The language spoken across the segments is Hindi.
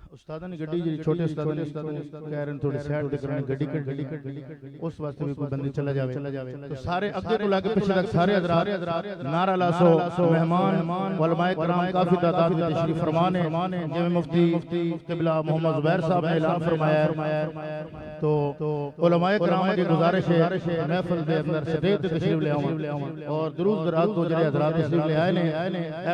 उस्तादा ने गड्डी जी छोटे उस्तादा ने कह रहे थोड़ी साइड ते करनी गड्डी उस वास्ते भी कोई बंदी चला जावे तो सारे अगे तो लाके पीछे तक सारे हजरात नारा लासो मेहमान उलमाए कराम काफी तादाद में तशरीफ फरमा ने जिवें मुफ्ती क़िबला मोहम्मद ज़ुबैर साहब ने ऐलान फरमाया तो उलमाए कराम की गुजारिश है महफिल के अंदर सदैव तशरीफ ले आवन और दुरूद दराज तो जड़े हजरात तशरीफ ले आए ने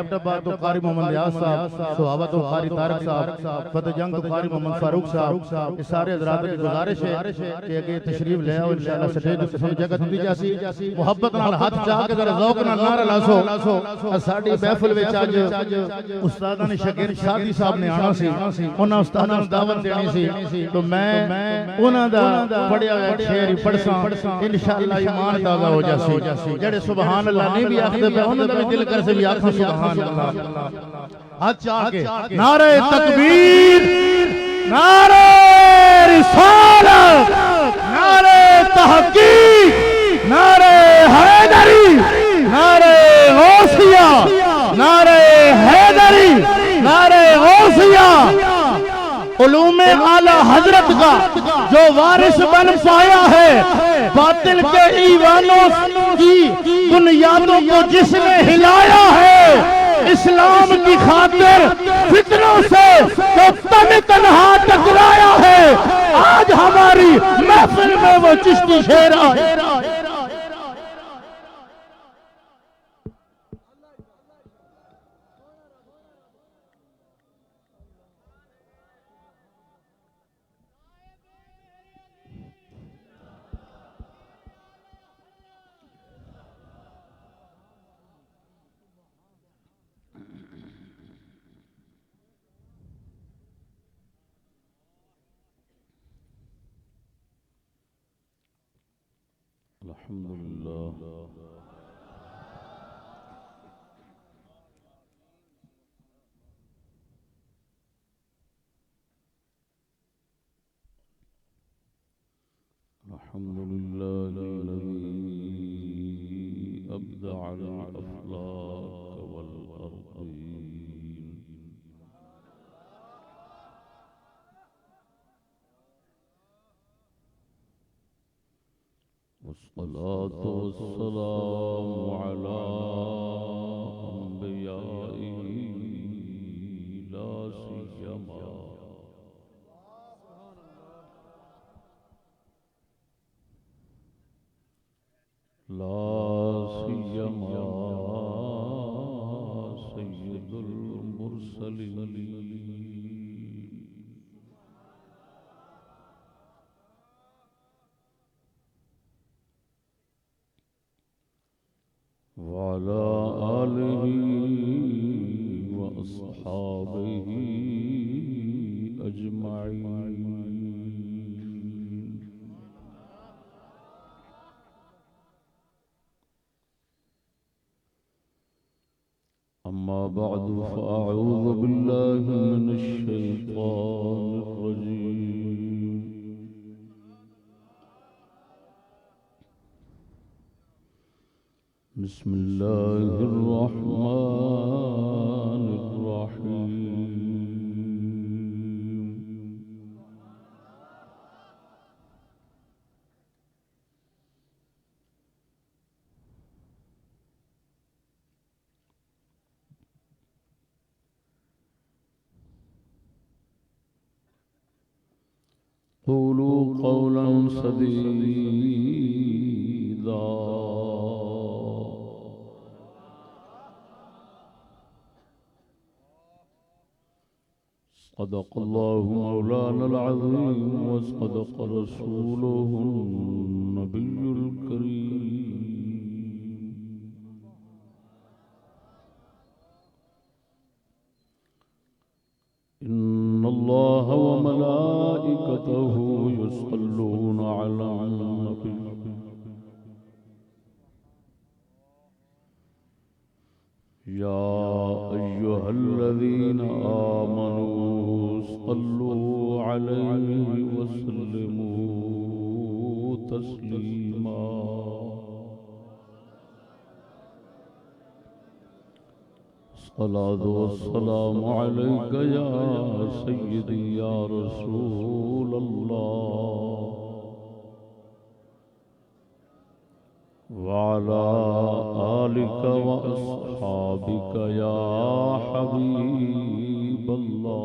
एबटाबाद तो कारी मोहम्मद रियाज साहब सोहाबा तो कारी तारक साहब जंग तो कारी मोहम्मद फारूक साहब इस सारे हजरात की गुजारिश है कि अगे तशरीफ ले आओ इंशाअल्लाह सदैव तो सब जगह दी जासी मोहब्बत नाल हाथ चाह के जरा ज़ौक नाल नारा लासो साडी महफिल विच अज उस्तादा ने शागिर्द शादी साहब ने आना सी उन्हां उस्तादां नूं दावत देनी सी तो मैं उन्हां दा पढ़िया होया शेर ही पढ़सां इंशाअल्लाह ईमान ताज़ा हो जासी जेड़े सुभान अल्लाह नहीं भी आखदे पे उन्हां दा भी दिल कर से भी आखो सुभान अल्लाह हाथ चाह के नारे तकबीर नारे रिसालत नारे तहकीक नारे हैदरी नारे गौसिया नारे हैदरी नारे गौसिया उलूमे आला हजरत का जो वारिस बन पाया है बातिल के ईवानों की बुनियादों को जिसने हिलाया है इस्लाम की खातिर फितनों से तो तन तन्हा टकराया है आज हमारी महफिल में वो चिश्ती शेरा है अल्हम्दुलिल्लाह अल्हम्दुलिल्लाहिल्लज़ी अब्दअल अफ़लाक वल अर्दीन वस्सलातु वस्सलामु अला अंबियाइही ला सियमा सय्यदुल मुरसलीन वअला आलिही व अस्हाबिही अजमाइन। अम्मा बअदु फ़अऊज़ु बिल्लाहि मिनश शैतानिर रजीम। बिस्मिल्लाहिर रहमानिर रहीम। क़ूलू क़ौलन सदीदा सदक़ल्लाहु मौलानल अज़ीम व सदक़ रसूलुहुन नबियुल करीम। इन्नल्लाह व मलाइकतहु युसल्लूना अलन नबी या अय्युहल्लज़ीना आमनू सल्लू अलैहि व सल्लिमू तस्लीमा। अस्सलातु वस्सलामु अलैका या सय्यदी या रसूल अल्लाह वअला आलिका व अस्हाबिका या हबीब अल्लाह।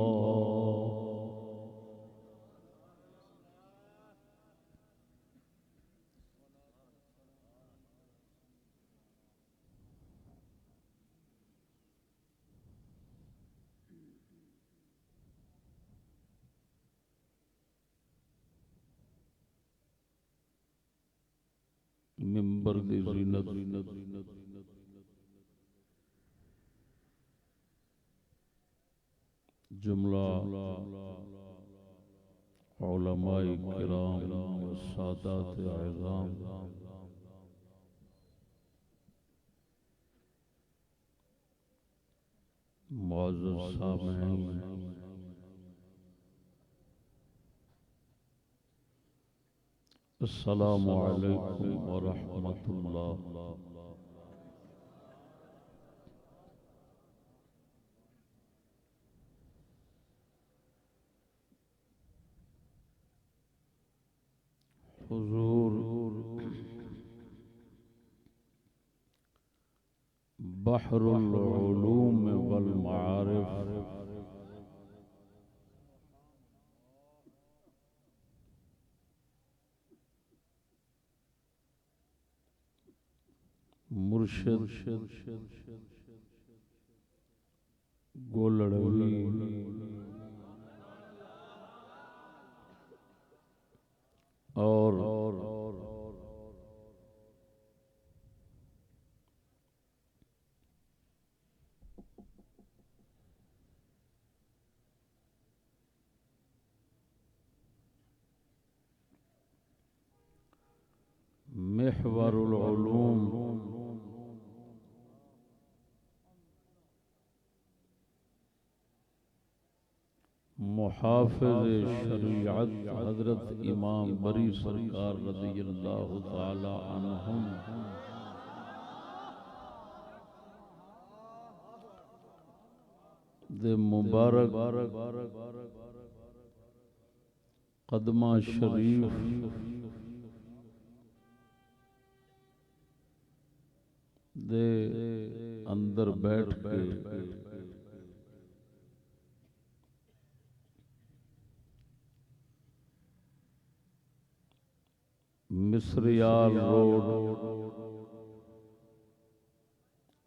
मिंबर दी ज़ीनत जुमला उलमाए किराम व सादात आज़ाम मुअज़्ज़ज़ सामिईन, अस्सलामु अलैकुम व रहमतुल्लाह। हुजूर बहरुल उलूम वल मारिफ मुर्शिद गोलड़वी और महवरुल उलूम मुहाफ़िज़ शरीअत हज़रत इमाम बरी सरकार रज़ियल्लाहु ताला अन्हुम दे मुबारक कदमा शरीफ दे अंदर बैठ के मिस्रियाल रोड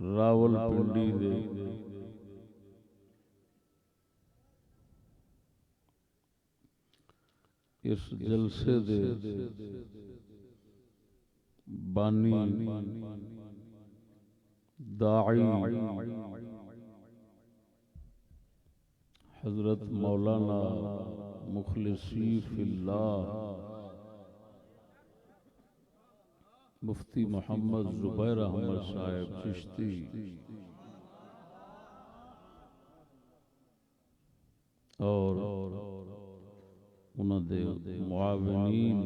रावलपिंडी दे इस जलसे दे बानी दाई हजरत मौलाना मुखलिसी फिल्लाह मुफ्ती मोहम्मद जुबैर अहमद साहब चिश्ती और उन्होंने मुआविनीन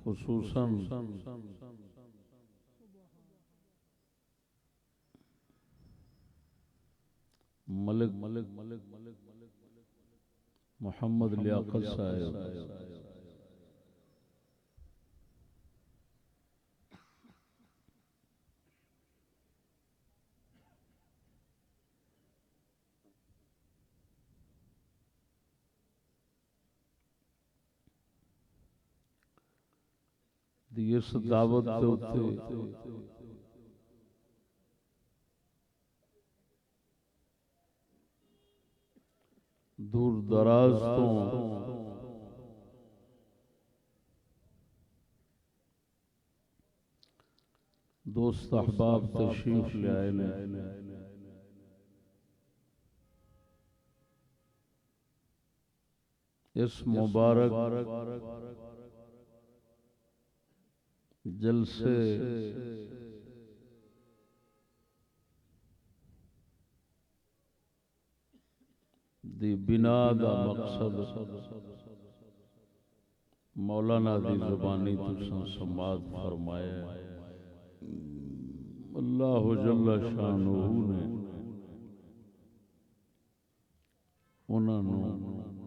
खुसूसन मलिक मोहम्मद लियाकत साहब दी इस दावत के उत्ते दूर दराज तो दोस्त अहबाब तशरीफ ले आए ने। इस मुबारक जलसे दी बिना दा मकसद मौलाना दी जुबानी तुसां समात फरमाया। अल्लाह जल्ला शानुहु ने उन्होंने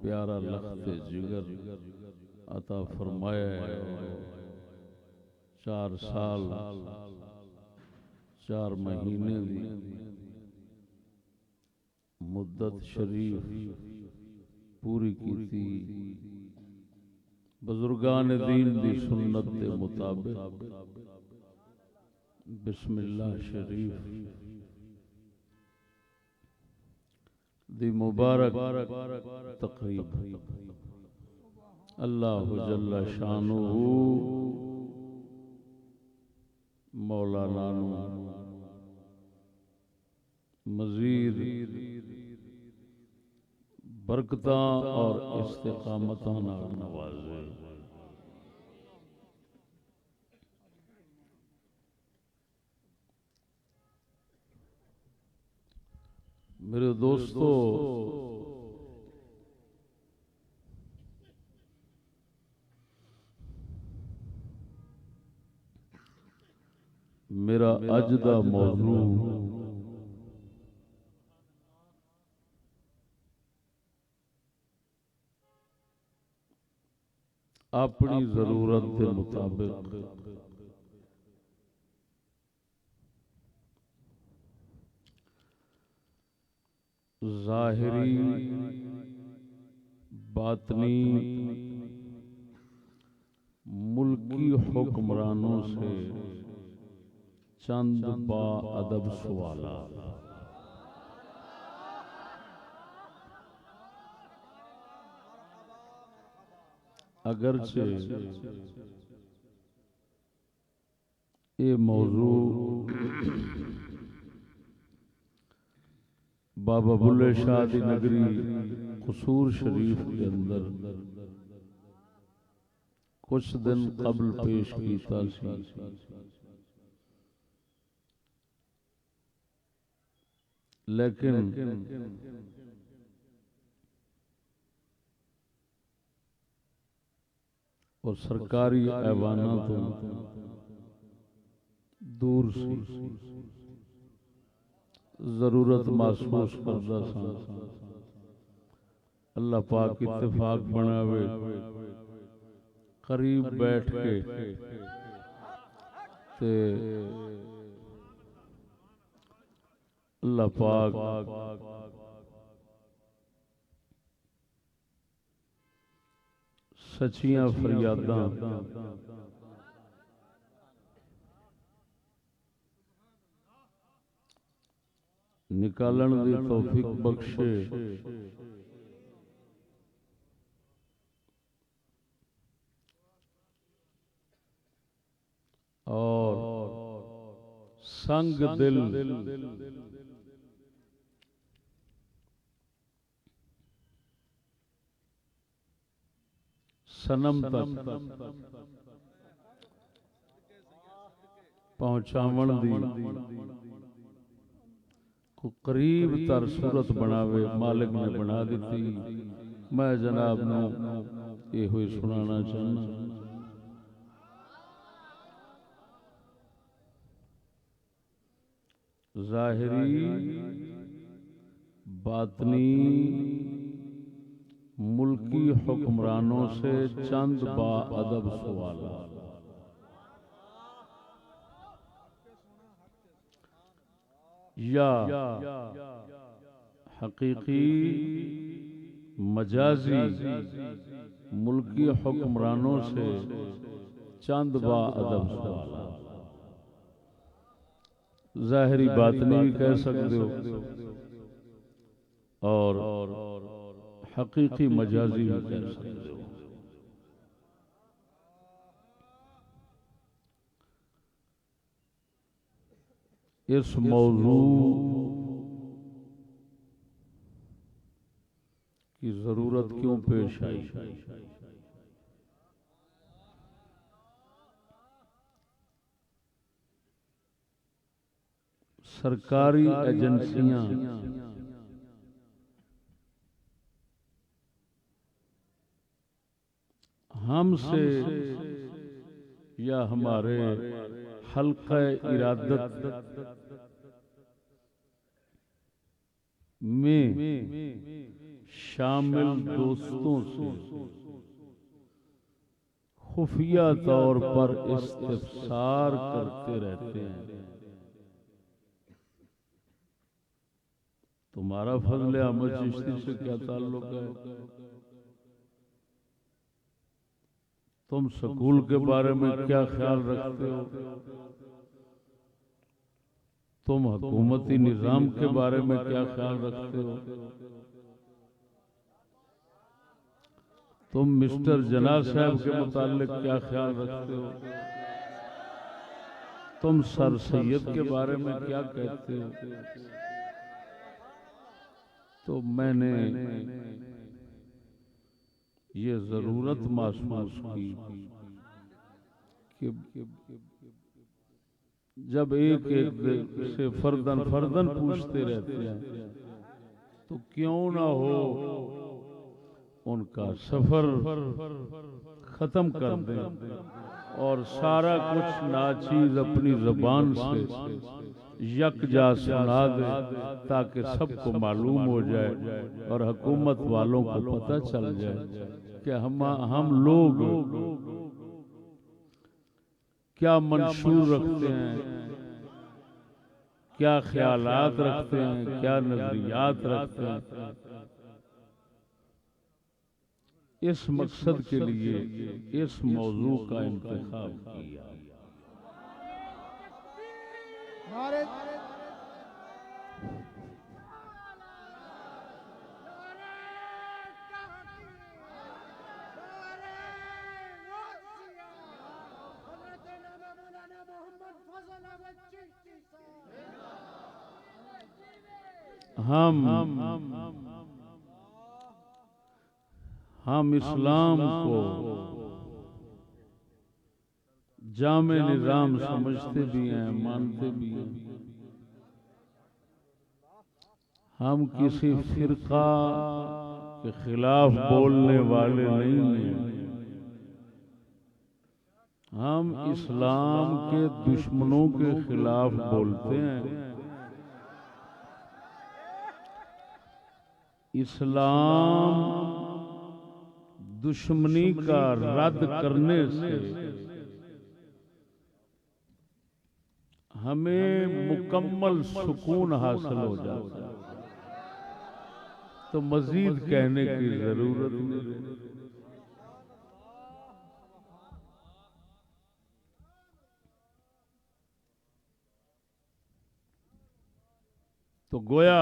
प्यारा लख्ते जिगर अता फरमाया है। 4 साल 4 महीने की मुद्दत शरीफ पूरी की बुजुर्गान दीन दी सुन्नत के मुताबिक बिस्मिल्लाह शरीफ दी मुबारक तकरीब अल्लाह जल्ला शानुहु मौलाना मजीद बरकतां और इस्तिकामतां नाल नवाजे। मेरे दोस्तों, मेरा अज दा मौजू अपनी जरूरत के मुताबिक ज़ाहिरी बातनी मुल्की हुक्मरानों से चंद बाअदब सवालात। अगरचे ये मौजू बाबा बुल्ले शाह दी नगरी कसूर शरीफ के अंदर कुछ दिन कबल पेश किया सी। लेकिन और सरकारी ऐवाना तो दूर सी जरूरत महसूस करता सा। अल्लाह पाक इत्तेफाक बनावे करीब बैठ के ते अल्लाह पाक सच्चियां फरियादां निकालन दी तौफीक बख्शे। और संग दिल सनम तक पहुंचावन दी को करीब तर सूरत बनावे मालिक ने बना दी। मैं जनाब नू ये हुई सुनाना चाहना। ज़ाहिरी बातनी मुल्की हुक्मरानों से चंद बाअदब सवाल। या हकीकी मजाजी मुल्की हुक्मरानों से चंद बाअदब सवाल। ज़ाहिरी बातनी भी कह सकते हो और हकीकी मजाजी भी कह सकते हो। इस मौजू की जरूरत क्यों पेश आई? सरकारी एजेंसियां हमसे या हमारे हल्का इरादत में शामिल दोस्तों से खुफिया तौर पर इस्तिफसार करते रहते हैं। तुम्हारा फजल अहमद चिश्ती से क्या ताल्लुक है? तुम स्कूल के बारे में क्या ख्याल रखते हो? तुम हुकूमती निजाम के बारे में क्या ख्याल रखते हो? तुम मिस्टर जना साहब के मुतालिक क्या ख्याल रखते हो? तुम सर सैयद के बारे में क्या कहते हो? तो मैंने ये जरूरत महसूस की कि जब एक एक से फर्दन फर्दन पूछते रहते हैं तो क्यों ना हो उनका सफर खत्म कर दें और सारा कुछ नाचीज अपनी जबान से यकजा सुना दे ताकि सबको मालूम हो जाए और हुकूमत वालों को पता चल जाए कि हम लोग क्या मंशूर रखते हैं, क्या ख्यालात रखते हैं, क्या नजरियात रखते हैं। इस मकसद के लिए इस मौजू का इंतखाब किया। हम इस्लाम को जामे निजाम समझते भी हैं, मानते भी हैं। हम किसी फिरका के खिलाफ बोलने वाले नहीं हैं। हम इस्लाम के दुश्मनों के खिलाफ बोलते हैं। इस्लाम दुश्मनी का रद्द करने से हमें मुकम्मल सुकून हासिल हो जाता है, तो मजीद कहने की जरूरत नहीं। तो गोया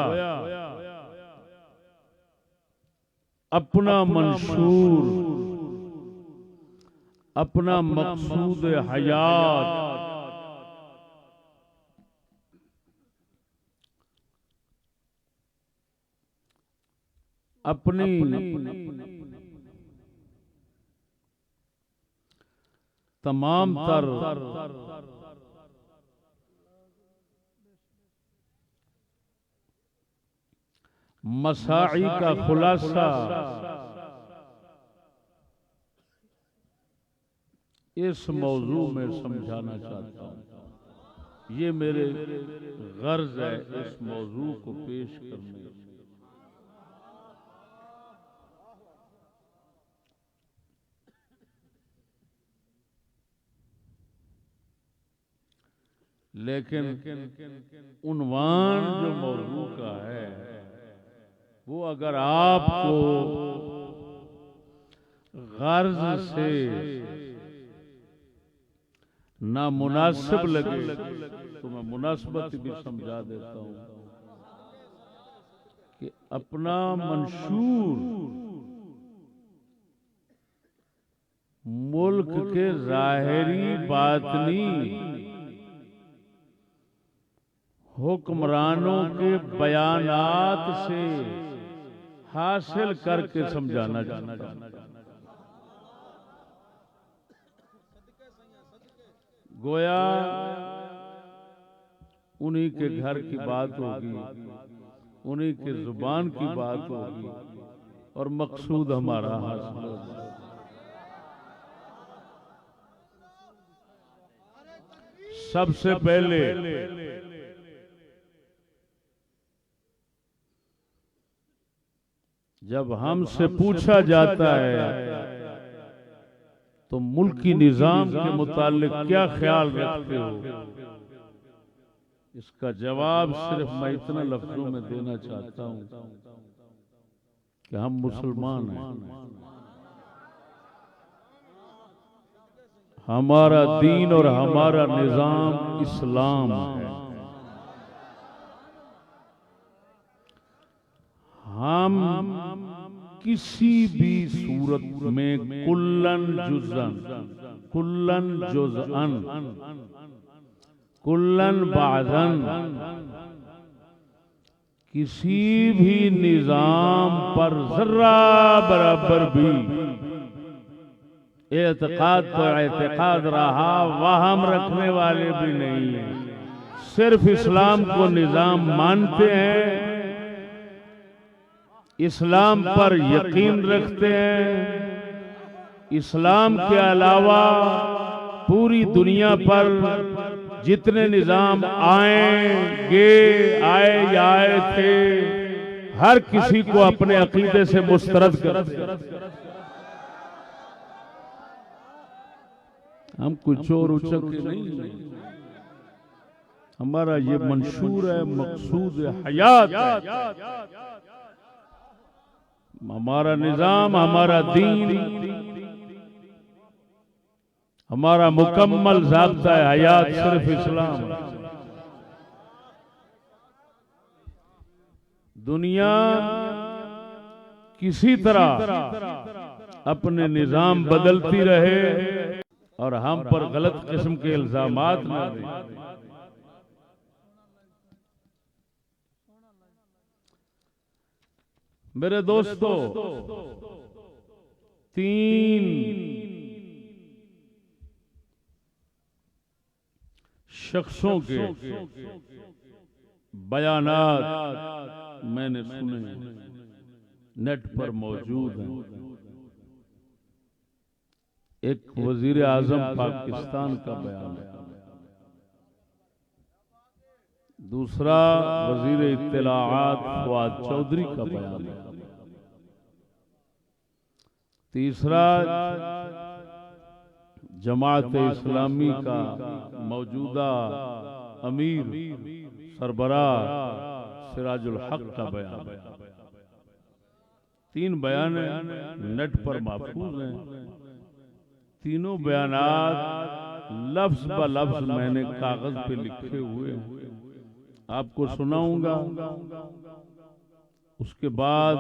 अपना मंशूर, अपना मकसूद हयात अपनी तमाम तर मसाई का खुलासा इस मौजू में समझाना चाहता हूं। ये मेरे गर्ज है इस मौजू को पेश करने से। लेकिन उन्वान जो मौजू का है वो अगर आपको गर्ज से ना मुनासिब लगे तो मैं मुनासिबत भी समझा देता हूं कि अपना मंशूर मुल्क के जाहिरी बातनी हुक्मरानों के बयानात से हासिल करके समझाना चाहता हूं। गोया उन्हीं के घर की बात होगी, उन्हीं के जुबान की बात होगी और मकसूद हमारा हासिल होगा। सबसे पहले जब हमसे पूछा जाता है तो मुल्की निजाम के मुतालिक क्या ख्याल रखते हो, इसका जवाब सिर्फ मैं इतना लफ्जों में देना चाहता हूं कि हम मुसलमान हैं, हमारा दीन और हमारा निजाम इस्लाम है। हम किसी भी सूरत में कुल्लन जुज़अन कुल्लन बादन किसी भी निजाम पर जर्रा बराबर भी एतकाद तो एतकाद रहा वहम रखने वाले भी नहीं है, सिर्फ इस्लाम को निजाम मानते हैं, इस्लाम पर यकीन रखते हैं। इस्लाम के अलावा पूरी दुनिया पर जितने निजाम आए या आए थे, हर किसी को अपने अकीदे से मुस्तरद कर। हम कुछ और उचक के नहीं, हमारा ये मंशूर है, मकसूद है, हयात है। हमारा निजाम, हमारा दीन, हमारा मुकम्मल ज़ाब्ता है हयात सिर्फ इस्लाम। दुनिया किसी तरह अपने निजाम बदलती रहे और हम पर गलत किस्म के इल्जामात न दें। मेरे दोस्तों, 3 शख्सों के बयानात मैंने सुने, नेट पर मौजूद हैं। एक वजीर आजम पाकिस्तान का बयान है, दूसरा वजीर इत्तलाआत फवाद चौधरी का बयान है, तीसरा जमात इस्लामी का मौजूदा अमीर सरबराह सिराजुल हक का बयान है। 3 बयान नेट पर महफूज हैं। तीनों बयानात लफ्ज ब लफ्ज मैंने कागज पे लिखे हुए हैं, आपको सुनाऊंगा। उसके बाद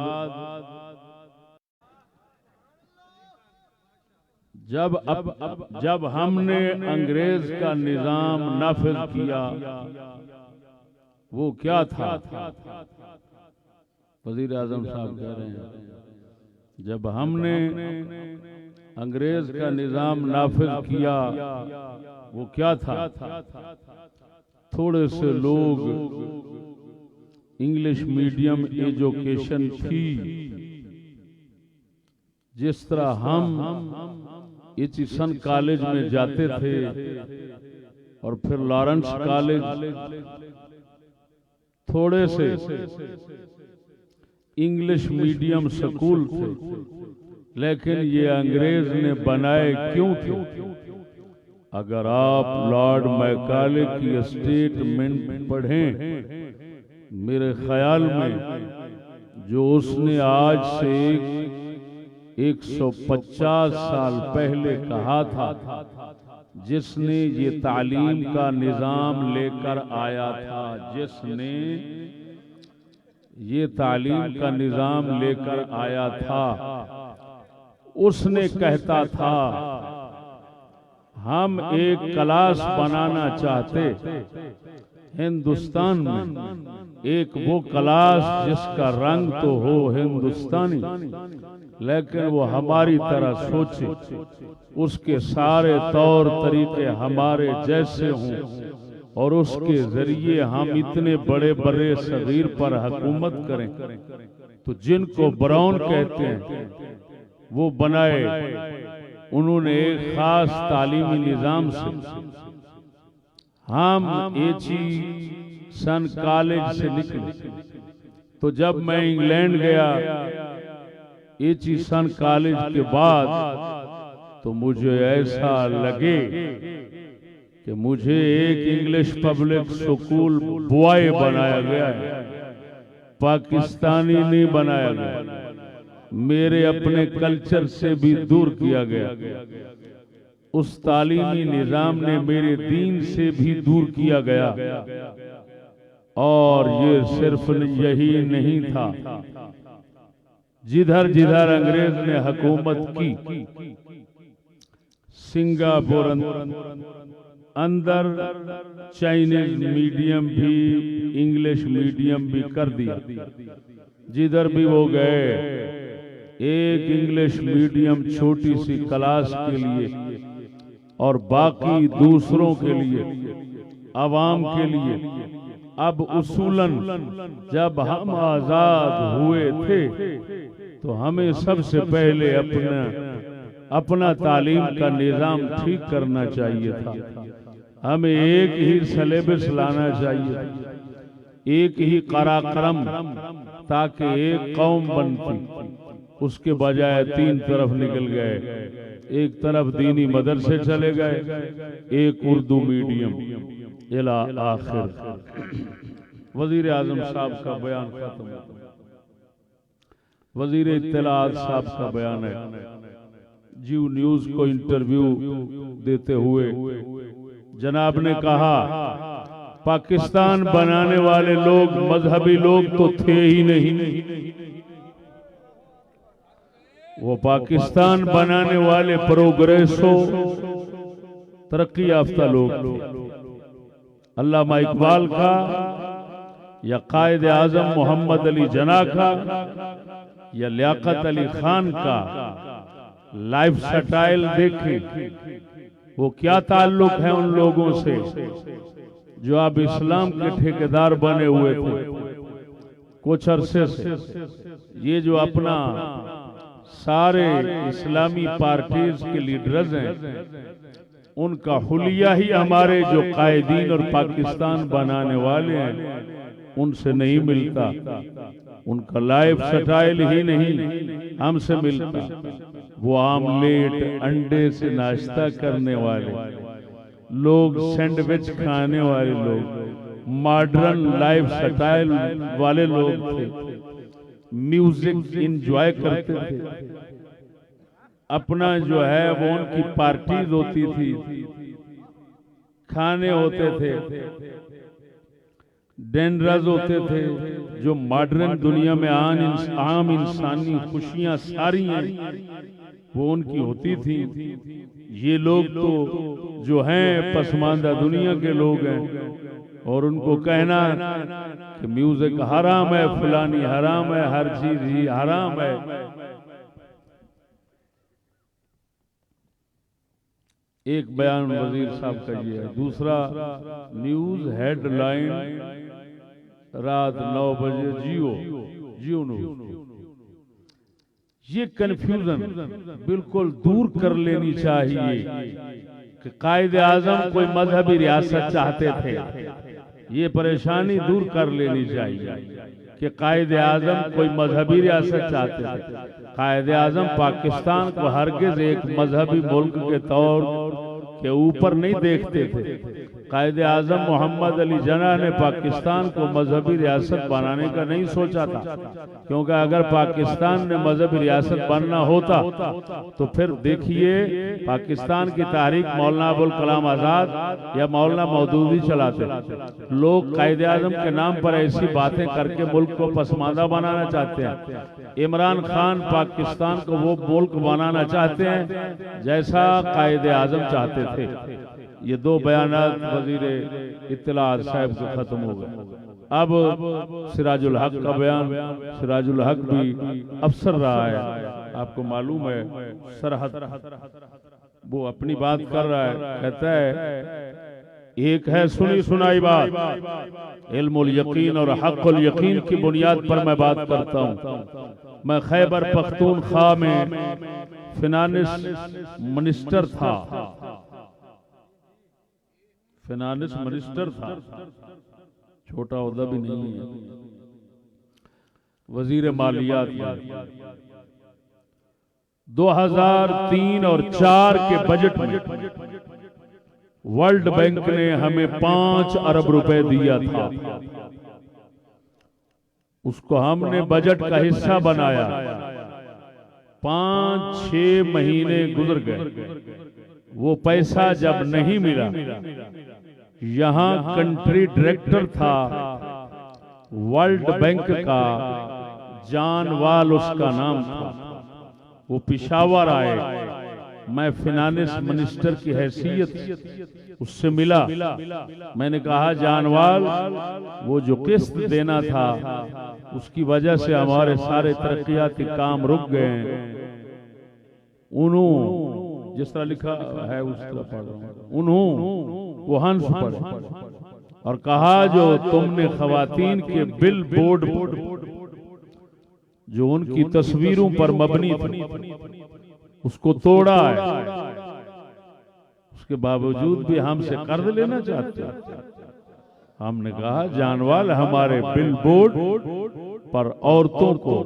जब हमने अंग्रेज का निजाम नाफिज किया, वो क्या था? वजीर आजम साहब कह रहे हैं, जब हमने अंग्रेज का निजाम नाफिज किया वो क्या था? थोड़े से लोग, इंग्लिश मीडियम एजुकेशन थी, जिस तरह हम एचिसन कॉलेज में जाते थे और फिर लॉरेंस कॉलेज, थोड़े से इंग्लिश मीडियम स्कूल थे, लेकिन ये अंग्रेज ने बनाए क्यों थे? अगर आप लॉर्ड मैकाले की स्टेटमेंट पढ़ें, मेरे ख्याल में जो उसने आज से 150 साल पहले कहा था, जिसने ये तालीम का निजाम लेकर आया था, जिसने ये तालीम का निजाम लेकर आया था, उसने कहता था हम एक क्लास बनाना चाहते हिंदुस्तान में, एक वो क्लास जिसका रंग तो हो हिंदुस्तानी, लेकिन वो हमारी तरह सोचे, उसके सारे तौर तरीके हमारे जैसे हों और उसके जरिए हम इतने बड़े बड़े सगीर पर हुकूमत करें। तो जिनको ब्राउन कहते हैं वो बनाए, उन्होंने एक खास तालीमी निजाम से हम एची सन कॉलेज से निकले तो जब मैं इंग्लैंड गया एची सन कॉलेज के बाद तो मुझे ऐसा लगे कि मुझे एक इंग्लिश पब्लिक स्कूल बॉय बनाया गया है, पाकिस्तानी नहीं बनाया गया। मेरे अपने कल्चर से भी दूर किया गया। उस तालीमी निजाम ने मेरे दीन से भी दूर किया गया। और ये सिर्फ यही नहीं था, जिधर जिधर अंग्रेज ने हुकूमत की, सिंगापुर अंदर चाइनीज मीडियम भी इंग्लिश मीडियम भी कर दिया। जिधर भी वो गए एक इंग्लिश मीडियम छोटी सी क्लास के लिए और बाकी दूसरों के लिए, अवाम के लिए। अब उसूलन जब हम आजाद हुए थे तो हमें सबसे पहले अपना तालीम का निजाम ठीक करना चाहिए था। हमें एक ही सिलेबस लाना चाहिए, एक ही कराक्रम, ताकि एक कौम बनती। उसके बजाय तीन तरफ निकल गए, एक तरफ दीनी मदरसे चले गए, एक उर्दू मीडियम, इला आखिर। वजीर आजम साहब का बयान खत्म। वजीर इत्तलात साहब का बयान है। जीव न्यूज को इंटरव्यू देते हुए जनाब ने कहा, पाकिस्तान बनाने वाले लोग मजहबी लोग तो थे ही नहीं, वो पाकिस्तान बनाने वाले प्रोग्रेसो तरक्की याफ्ता लोग। अल्लामा इकबाल का या कायद आजम मोहम्मद अली जना का या लियाकत अली खान का लाइफ स्टाइल देखें, वो क्या ताल्लुक है उन लोगों से जो अब इस्लाम के ठेकेदार बने हुए थे कुछ अरसे से। ये जो अपना सारे इस्लामी पार्टीज के लीडर्स हैं, उनका हुलिया ही हमारे जो कायदीन और पाकिस्तान बनाने वाले हैं उनसे नहीं मिलता। उनका लाइफ स्टाइल ही नहीं हमसे मिलता। वो आमलेट अंडे से नाश्ता करने वाले लोग, सैंडविच खाने वाले लोग, मॉडर्न लाइफ स्टाइल वाले लोग थे। म्यूजिक एंजॉय करते थे। अपना जो है वो उनकी पार्टीज होती थी, खाने होते थे, डिनर्स होते थे, जो मॉडर्न दुनिया में आम इंसानी खुशियां सारी हैं वो उनकी होती थी। ये लोग तो जो हैं पसमानदा दुनिया के लोग हैं, और उनको कहना कि म्यूजिक हराम है, फलानी हराम है, हर चीज ही हराम है। एक बयान वजीर साहब का ये है। दूसरा, न्यूज हेडलाइन रात 9 बजे जियो न्यूज। ये कंफ्यूजन बिल्कुल दूर कर लेनी चाहिए कि कायदे आजम कोई मजहबी रियासत चाहते थे। ये परेशानी दूर कर लेनी चाहिए कि कायदे आजम कोई मजहबी रियासत चाहते थे। कायदे आजम पाकिस्तान को हरगिज एक मजहबी मुल्क के तौर के ऊपर नहीं देखते थे। कायदे आजम मोहम्मद अली जना ने पाकिस्तान को मजहबी रियासत बनाने का नहीं सोचा था, क्योंकि अगर पाकिस्तान ने मजहबी रियासत बनना होता तो फिर देखिए पाकिस्तान की तारीख मौलाना अबुल कलाम आजाद या मौलाना मौदूदी चलाते। लोग कायदे आजम के नाम पर ऐसी बातें करके मुल्क को पसमानदा बनाना चाहते हैं। इमरान खान पाकिस्तान को वो मुल्क बनाना चाहते हैं जैसा कायदे आजम चाहते थे। ये दो बयानात वजीर इत्तलात साहब से खत्म हो गए। अब सिराजुल हक का बयान। सिराजुल हक भी अफसर रहा है, आपको मालूम है, सरहद। वो अपनी बात कर रहा है, कहता है एक है सुनी सुनाई बात, इल्मुल यकीन और हक़ुल यकीन की बुनियाद पर मैं बात करता हूँ। मैं खैबर पख्तूनख्वा में फिनांस मिनिस्टर था। फाइनेंस मिनिस्टर था, छोटा ओहदा भी नहीं है, वजीर मालियात में 2003 और 4 के बजट में वर्ल्ड बैंक ने हमें 5 अरब रुपए दिया था। उसको हमने बजट का हिस्सा बनाया। 5-6 महीने गुजर गए, वो पैसा जब नहीं मिला, यहां कंट्री डायरेक्टर था वर्ल्ड बैंक का, जानवाल उसका नाम था। वो पेशावर आए, मैं फाइनेंस मिनिस्टर की हैसियत उससे मिला। मैंने कहा जानवाल, वो जो किस्त देना था उसकी वजह से हमारे सारे तरक्याती काम रुक गए हैं। उन्होंने जिस तरह लिखा है उस तरह पढ़ रहा हूं, उन्होंने वो हंस पढ़े और कहा जो तुमने खवातीन के बिल बोर्ड जो उनकी तस्वीरों पर मबनी थी उसको तोड़ा है, उसके बावजूद भी हमसे कर्ज लेना चाहते हैं। हमने कहा जानवाल, हमारे बिल बोर्ड पर औरतों को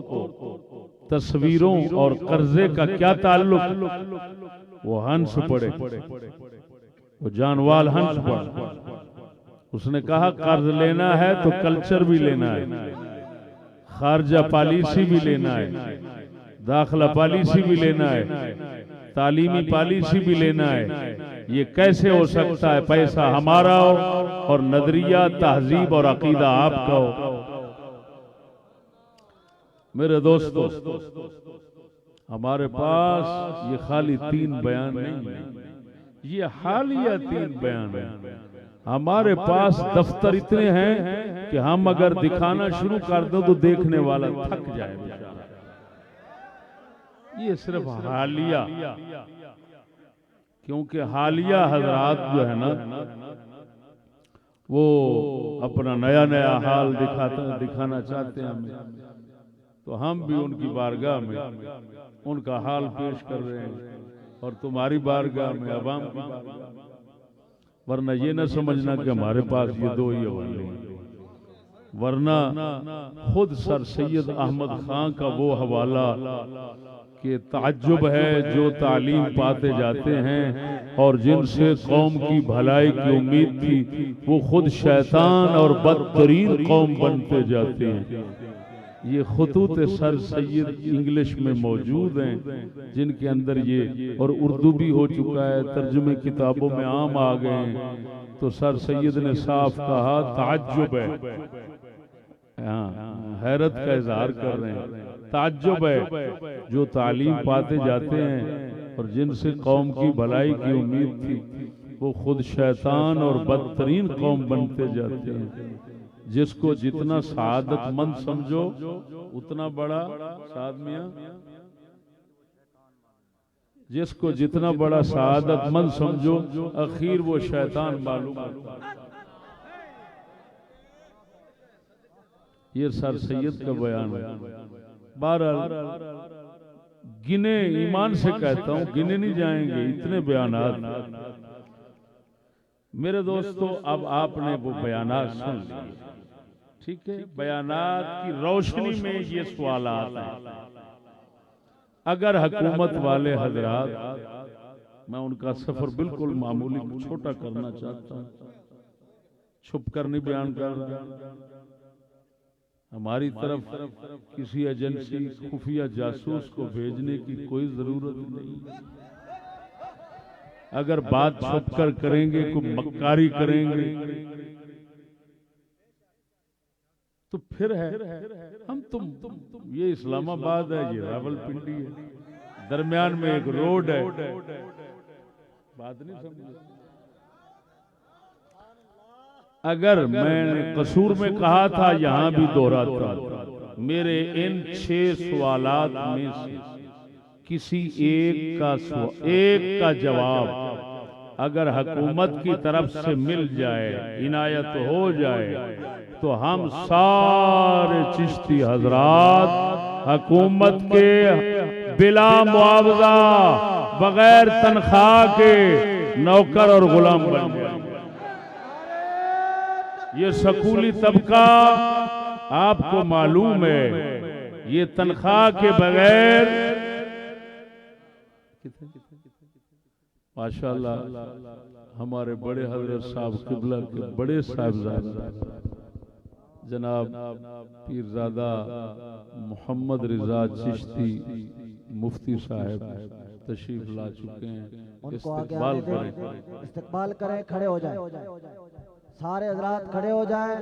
तस्वीरों और कर्जे का क्या ताल्लुक। वो हंस पड़े, वो जानवाल हंस पड़े। उसने कहा कर्ज लेना है तो कल्चर भी लेना है, खारजा पॉलिसी भी लेना है, दाखिला पॉलिसी भी लेना है, तालीमी पॉलिसी भी लेना है। ये कैसे हो सकता है पैसा हमारा हो और नजरिया, तहजीब और अकीदा आपका हो। मेरे दोस्तों, हमारे पास ये खाली 3 बयान नहीं है, ये हालिया 3 बयान है। हमारे पास दफ्तर इतने हैं कि हम अगर दिखाना शुरू कर दो तो देखने वाला थक जाए। ये सिर्फ हालिया, क्योंकि हालिया हजरात जो है ना, वो अपना नया नया हाल दिखाना चाहते हैं हमें, तो हम भी उनकी बारगाह में उनका हाल पेश कर रहे हैं और तुम्हारी बारगाह में अवाम की बारगाह। वरना ये न समझना कि हमारे पास ये 2 ही हवाले हैं, वरना खुद सर सैयद अहमद खान का वो हवाला कि ताज्जुब है जो तालीम पाते जाते हैं और जिनसे कौम की भलाई की उम्मीद थी वो खुद शैतान और बदतरीन कौम बनते जाते हैं। ये खुतूत सर सैयद इंग्लिश में मौजूद हैं, जिनके अंदर ये और उर्दू भी हो चुका है, तर्जुमे किताबों में आम आ गए हैं। तो सर सैयद ने साफ कहा ताज्जुब है, हैरत का इजहार कर रहे हैं, ताज्जुब है जो तालीम पाते जाते हैं और जिनसे कौम की भलाई की उम्मीद थी वो खुद शैतान और बदतरीन कौम बनते जाते हैं। जिसको जितना सादतमंद समझो उतना बड़ा सादमिया, जिसको जितना बड़ा सादतमंद समझो आखिर वो शैतान मालूम होता है। ये सर सैयद का बयान है। बहरहाल गिने, ईमान से कहता हूं गिने नहीं जाएंगे इतने बयानात। मेरे दोस्तों, अब आपने वो बयानात सुन लिए, ठीक है। बयानात की रोशनी में ये सवाल आता है। अगर हुकूमत वाले हजरात, मैं उनका सफर बिल्कुल मामूली छोटा करना चाहता हूं, छुप कर नहीं बयान कर रहा। हमारी तरफ किसी एजेंसी, खुफिया जासूस को भेजने की कोई जरूरत नहीं। अगर बात छुप कर करेंगे, कोई मक्कारी करेंगे तो फिर है हम तुम। ये इस्लामाबाद है, ये रावलपिंडी है, दरमियान में एक रोड है। बात नहीं समझे। अगर मैंने कसूर में कहा था, यहां भी दोहराता, मेरे इन 6 सवालात में से किसी एक का जवाब अगर हुकूमत की तरफ से मिल जाए, इनायत हो जाए, तो हम सारे चिश्ती हजरात हुकूमत के बिला मुआवजा, बगैर तनख्वाह के नौकर और गुलाम बन जाए। ये स्कूली तबका आपको मालूम है, ये तनख्वाह के बगैर माशाअल्लाह हमारे बड़े हजरत साहब किबला के बड़े साहिबजादा जनाब पीरजादा मोहम्मद रिजा चिश्ती मुफ्ती साहब तशरीफ ला चुके हैं। उनको आगे आने दें, इस्तकबाल करें, खड़े हो जाएं, सारे हजरात खड़े हो जाएं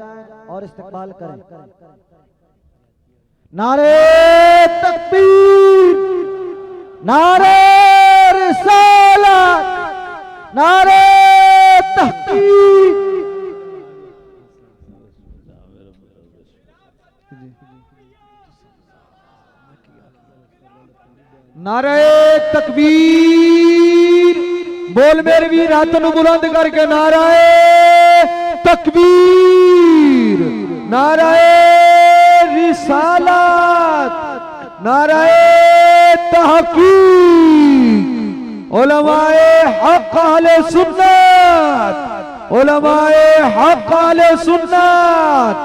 और इस्तकबाल करें। नारे तकबीर, नारे रिसालत, नारे तहकीक। नारे तकबीर, बोल मेरे वीर हाथों बुलंद करके नारे तकबीर, नारे रिसालत, नारे तहकीक। उलमाए हक अहले सुन्नत, उलमाए हक अहले सुन्नत,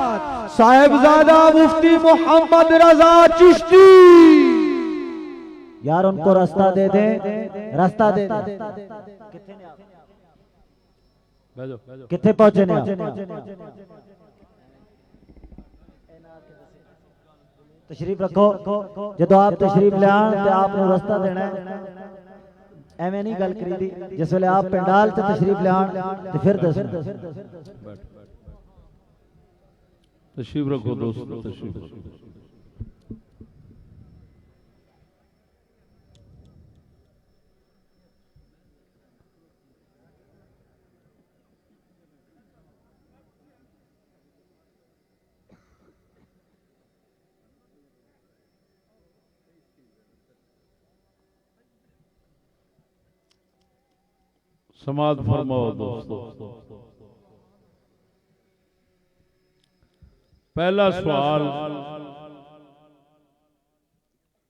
साहिबजादा मुफ्ती मोहम्मद रजा चिश्ती। यार उनको रास्ता दे दे, रास्ता दे दे। कितने पहुंचे ने तशरीफ रखो, जो आप तशरीफ ले आन ते आपने रास्ता देना है। एवं नहीं गल करी थी, जिस वे आप पंडाल से तशरीफ ले आन ते फिर दस तशरीफ रखो दोस्तों, तशरीफ रखो। समाज फरमाओ दोस्तों। पहला सवाल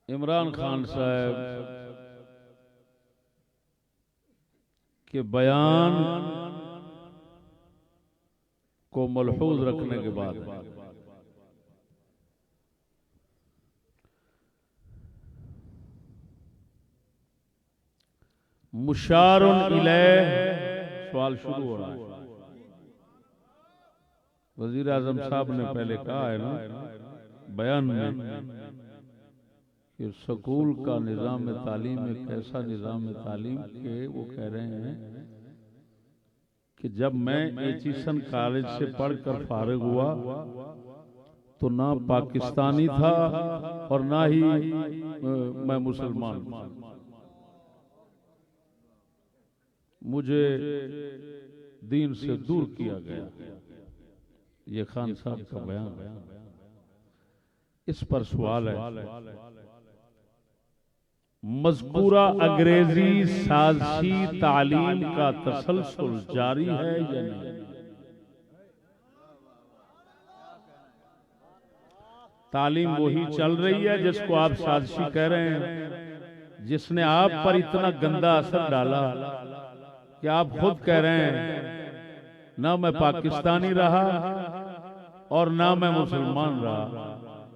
इमरान खान साहब के बयान को मलहूज रखने के बाद मुशारुन इलैह सवाल शुरू हो रहा है। वजीर आजम साहब ने पहले कहा है ना बयान में कि स्कूल का निज़ाम तालीम एक ऐसा निज़ाम तालीम के वो कह रहे हैं कि जब मैं एचिसन कॉलेज से पढ़कर फारिग हुआ तो ना पाकिस्तानी था और ना ही मैं मुसलमान। मुझे दीन से दूर किया गया। ये खान साहब का बयान। इस पर सवाल है, मज़कूरा अंग्रेजी साज़शी तालीम का तसलसल जारी है या नहीं? तालीम वही चल रही है जिसको आप साज़शी कह रहे हैं, जिसने आप पर इतना गंदा असर डाला कि आप खुद कह रहे हैं ना मैं पाकिस्तानी रहा और ना मैं मुसलमान रहा।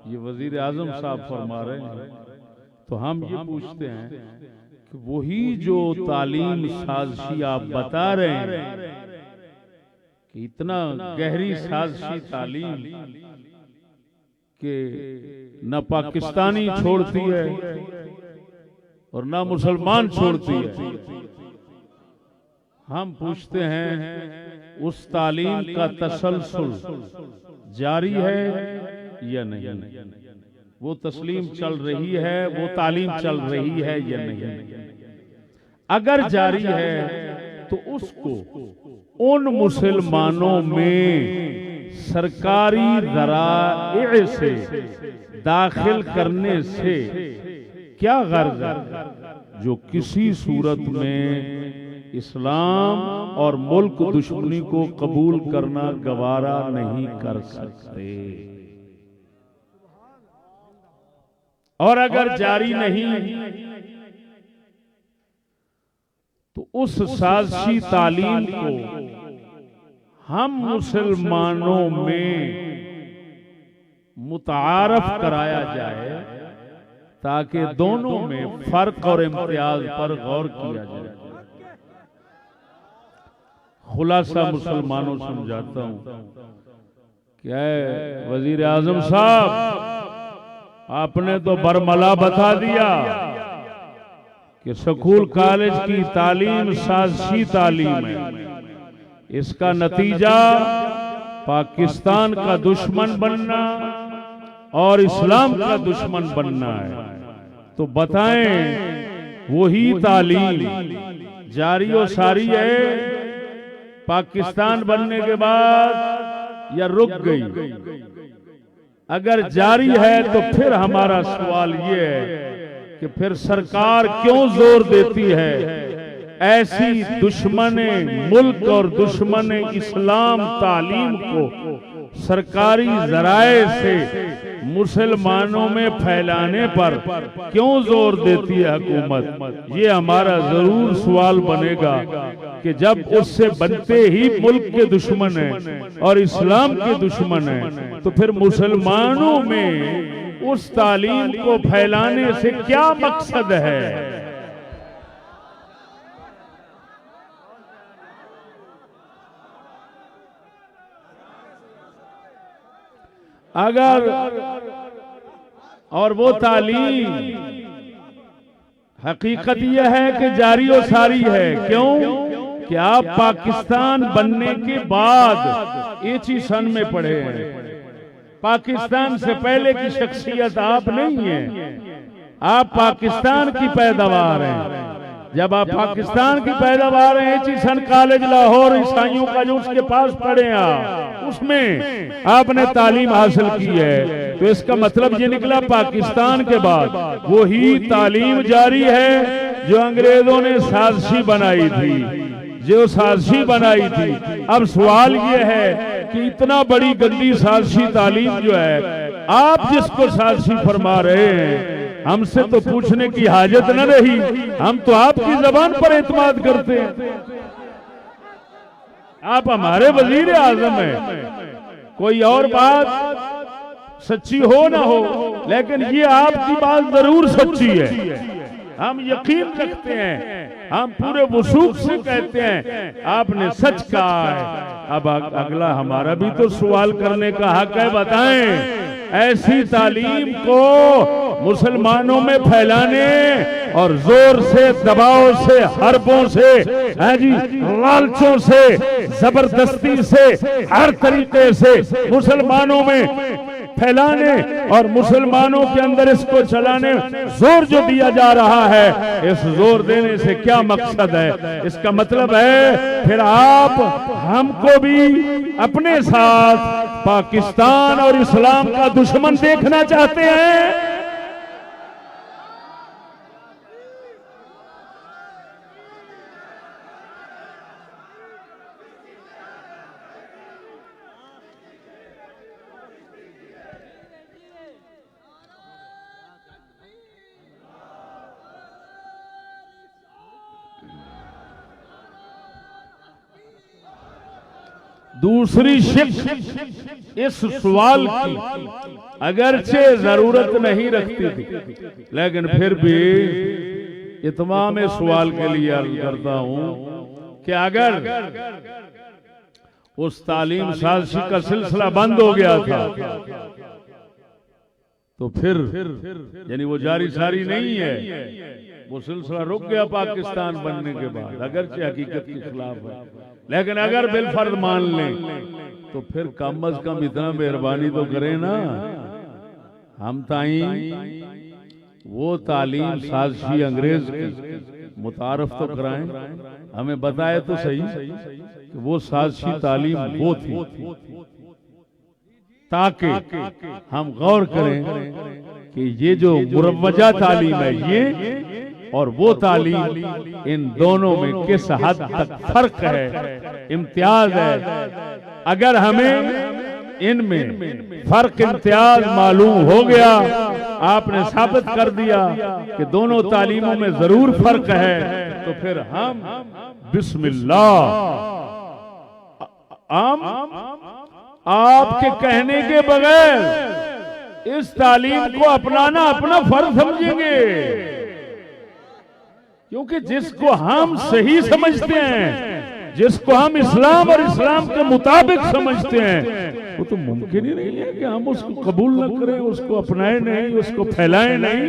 ये वजीर आजम साहब फरमा रहे हैं। तो हम ये पूछते हैं कि वही जो तालीम साज़शी आप बता रहे हैं कि इतना गहरी साज़शी तालीम के न पाकिस्तानी छोड़ती है और न मुसलमान छोड़ती है, हम पूछते हैं उस तालीम का तसलसल जारी है या नहीं? वो तस्लीम चल रही है, वो तालीम चल रही है या नहीं? अगर जारी है तो उसको उन मुसलमानों में सरकारी ज़राए से दाखिल करने से क्या गर्ज है जो किसी सूरत में इस्लाम और मुल्क दुश्मनी को कबूल करना गवारा नहीं कर सकते। और अगर जारी नहीं तो उस साज़शी तालीम को हम मुसलमानों में मुतारफ कराया जाए ताकि दोनों में फर्क और इम्तियाज पर गौर किया जाए। खुलासा मुसलमानों समझाता हूं, क्या है वजीर आजम साहब, आपने तो बरमला बता दिया कि स्कूल कॉलेज की तालीम साजिशी तालीम है। इसका नतीजा पाकिस्तान का दुश्मन बनना और इस्लाम का दुश्मन बनना है। तो बताएं, वही तालीम जारी और सारी है पाकिस्तान बनने के बाद या रुक गई? अगर जारी है तो फिर हमारा सवाल ये है कि फिर सरकार क्यों जोर देती है ऐसी दुश्मन मुल्क और दुश्मन इस्लाम तालीम को सरकारी जराए से मुसलमानों में फैलाने पर क्यों जोर देती है हुकूमत? ये हमारा जरूर सवाल बनेगा कि जब उससे बनते ही मुल्क के दुश्मन हैं और इस्लाम के दुश्मन हैं, तो फिर मुसलमानों में उस तालीम को फैलाने से क्या मकसद है? अगर और वो तालीम हकीकत यह है कि जारी और सारी है। क्यों कि आप पाकिस्तान बनने के बाद एक ही सन में पढ़े हैं। पाकिस्तान से पहले की शख्सियत आप नहीं हैं, आप पाकिस्तान की पैदावार हैं। जब आप पाकिस्तान की पैदावार हैं, एक ही सन कॉलेज लाहौर ईसाइयों का जो उसके पास पढ़े आप, उसमें आपने तालीम हासिल की है। तो इसका मतलब ये निकला पाकिस्तान के बाद वही तालीम जारी है जो अंग्रेजों ने साजिशी बनाई थी, जो साजिशी बनाई थी। अब सवाल ये है कि इतना बड़ी गंदी साजिशी तालीम जो है, आप जिसको साजिशी फरमा रहे हैं, हमसे तो पूछने की हाजत न रही। हम तो आपकी जबान पर एतमाद करते हैं। आप हमारे वजीर आजम हैं, कोई और बात सच्ची हो ना हो, लेकिन ये आपकी बात जरूर सच्ची है। हम यकीन रखते हैं, हम पूरे वसूख से कहते हैं आपने सच कहा है। अब अगला हमारा भी तो सवाल करने का हक है। बताएं, ऐसी तालीम को मुसलमानों में फैलाने और जोर से, दबाव से, हरबों से, जी लालचों से, जबरदस्ती से, हर तरीके से मुसलमानों में फैलाने और मुसलमानों के अंदर इसको चलाने जोर जो दिया जा रहा है, इस जोर देने से क्या मकसद है? इसका मतलब है फिर आप हमको भी अपने साथ पाकिस्तान और इस्लाम का दुश्मन देखना चाहते हैं। दूसरी शिक इस सवाल की अगरचे जरूरत नहीं रखती थी, लेकिन फिर भी इत्माम सवाल के लिए अर्ज करता हूं कि अगर उस तालीम साजिशी का सिलसिला बंद हो गया था तो फिर यानी वो जारी सारी नहीं है, वो सिलसिला रुक गया पाकिस्तान बनने के बाद, अगरचे हकीकत के खिलाफ है। लेकिन अगर बिलफर्ज मान लें तो फिर कम अज कम इतना मेहरबानी तो करें ना, हम ताई वो तालीम साजिशी अंग्रेज की मुतारफ तो कराएं, हमें बताए तो सही कि वो साजिशी तालीम वो थी, ताकि हम गौर करें कि ये जो मुरव्वजा तालीम है ये और वो तालीम, इन दोनों में किस हद तक फर्क है, इम्तियाज है। अगर हमें इनमें फर्क इम्तियाज मालूम हो गया, आपने साबित कर दिया कि दोनों तालीमों में जरूर फर्क है, तो फिर हम बिस्मिल्लाह हम आपके कहने के बगैर इस तालीम को अपनाना अपना फर्ज समझेंगे, क्योंकि जिसको हम सही समझते हैं, जिसको हम इस्लाम और इस्लाम के मुताबिक समझते हैं, वो तो मुमकिन ही नहीं है कि हम उसको कबूल न करें, उसको अपनाएं नहीं, उसको फैलाएं नहीं।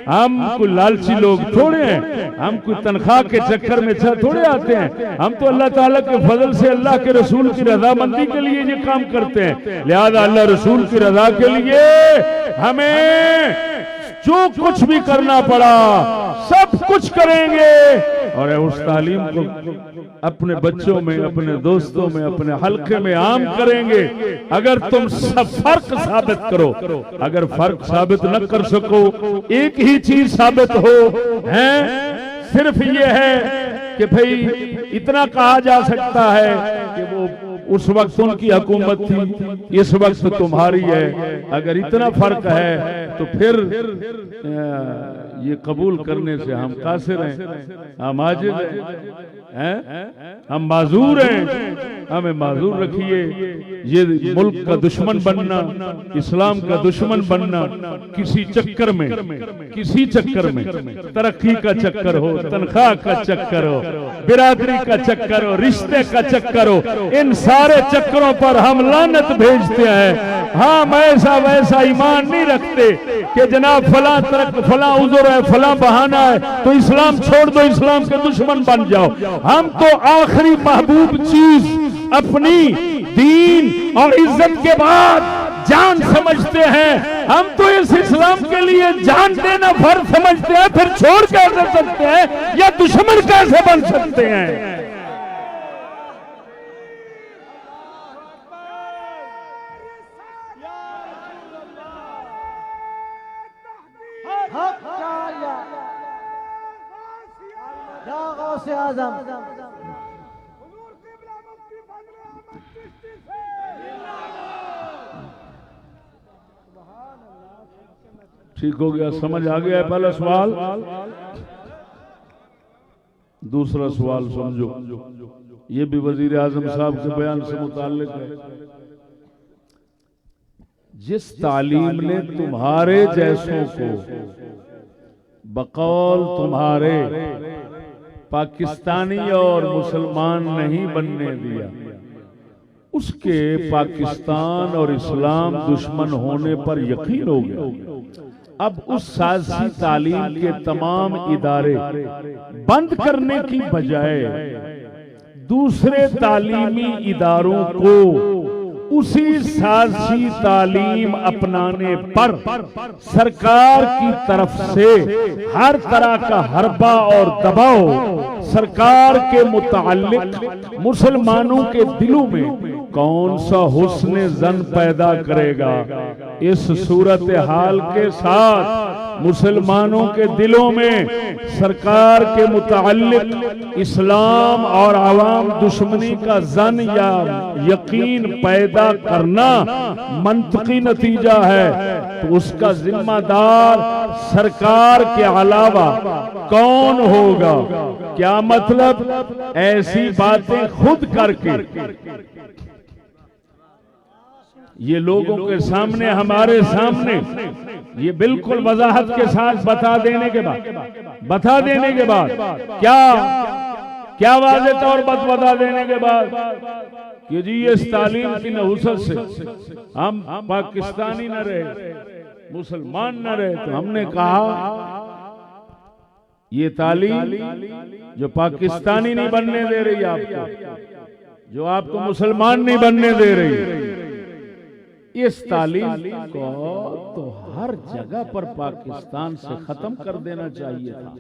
हम कोई लालची लोग थोड़े हैं, हम कोई तनख्वाह के चक्कर में थोड़े आते हैं। हम तो अल्लाह ताला के फजल से अल्लाह के रसूल की रजामंदी के लिए ये काम करते हैं। लिहाजा अल्लाह रसूल की रजा के लिए हमें जो कुछ भी करना पड़ा सब कुछ करेंगे, और उस तालीम को अपने बच्चों में, अपने दोस्तों में, अपने हल्के में आम करेंगे। अगर तुम सब फर्क साबित करो, अगर फर्क साबित न कर सको, एक ही चीज साबित हो है, सिर्फ ये है कि भाई इतना कहा जा सकता है कि वो उस वक्त उनकी हुकूमत थी, इस वक्त तुम्हारी है। अगर इतना फर्क है तो फिर ये कबूल करने से हम कासिर हैं, हम आजिज हैं, हम माजूर हैं। हमें माजूर रखिए। ये मुल्क का दुश्मन बनना, इस्लाम का दुश्मन बनना, किसी चक्कर में तरक्की का चक्कर हो, तनख्वाह का चक्कर हो, बिरादरी का चक्कर हो, रिश्ते का चक्कर हो, इन सारे चक्करों पर हम लानत भेजते हैं। हम ऐसा वैसा ईमान नहीं रखते कि जनाब फला उज़र है, फला बहाना है तो इस्लाम छोड़ दो, इस्लाम के दुश्मन बन जाओ। हम तो आखिरी महबूब चीज अपनी दीन और इज्जत के बाद जान समझते हैं। हम तो इस इस्लाम के लिए जान देना फर्ज समझते हैं, फिर छोड़ कैसे सकते हैं या दुश्मन कैसे बन सकते हैं। ठीक हो गया, समझ आ गया है पहला सवाल। दूसरा सवाल समझो, ये भी वजीर आजम साहब के बयान से मुताल्लिक है। जिस तालीम ने तुम्हारे जैसों को बकौल तुम्हारे पाकिस्तानी और मुसलमान नहीं बनने दिया, उसके पाकिस्तान और इस्लाम दुश्मन होने पर यकीन हो गया। अब उस साज़ी तालीम के तमाम इदारे बंद करने की बजाय दूसरे तालीमी इदारों को उसी साज़ी तालीम अपनाने पर सरकार की तरफ से हर तरह का हरबा और दबाव सरकार के मुताल्लिक मुसलमानों के दिलों में कौन सा हुस्न जन पैदा करेगा। इस सूरत हाल के साथ मुसलमानों के दिलों में सरकार के मुताल्लिक इस्लाम और आवाम दुश्मनी का जन या यकीन पैदा करना मंतकी नतीजा है, तो उसका जिम्मेदार सरकार के अलावा कौन होगा। क्या मतलब, ऐसी बातें खुद करके ये लोगों के सामने, हमारे सामने ये बिल्कुल वजाहत के साथ बता देने के बाद क्या वाज़ेह तौर पर बता देने के बाद कि जी इस तालीम की नहुसत से हम पाकिस्तानी न रहे, मुसलमान न रहे, तो हमने कहा ये तालीम जो पाकिस्तानी नहीं बनने दे रही आपको, जो आपको मुसलमान नहीं बनने दे रही, इस तालीम को तो हर जगह पर पाकिस्तान से खत्म कर देना चाहिए था।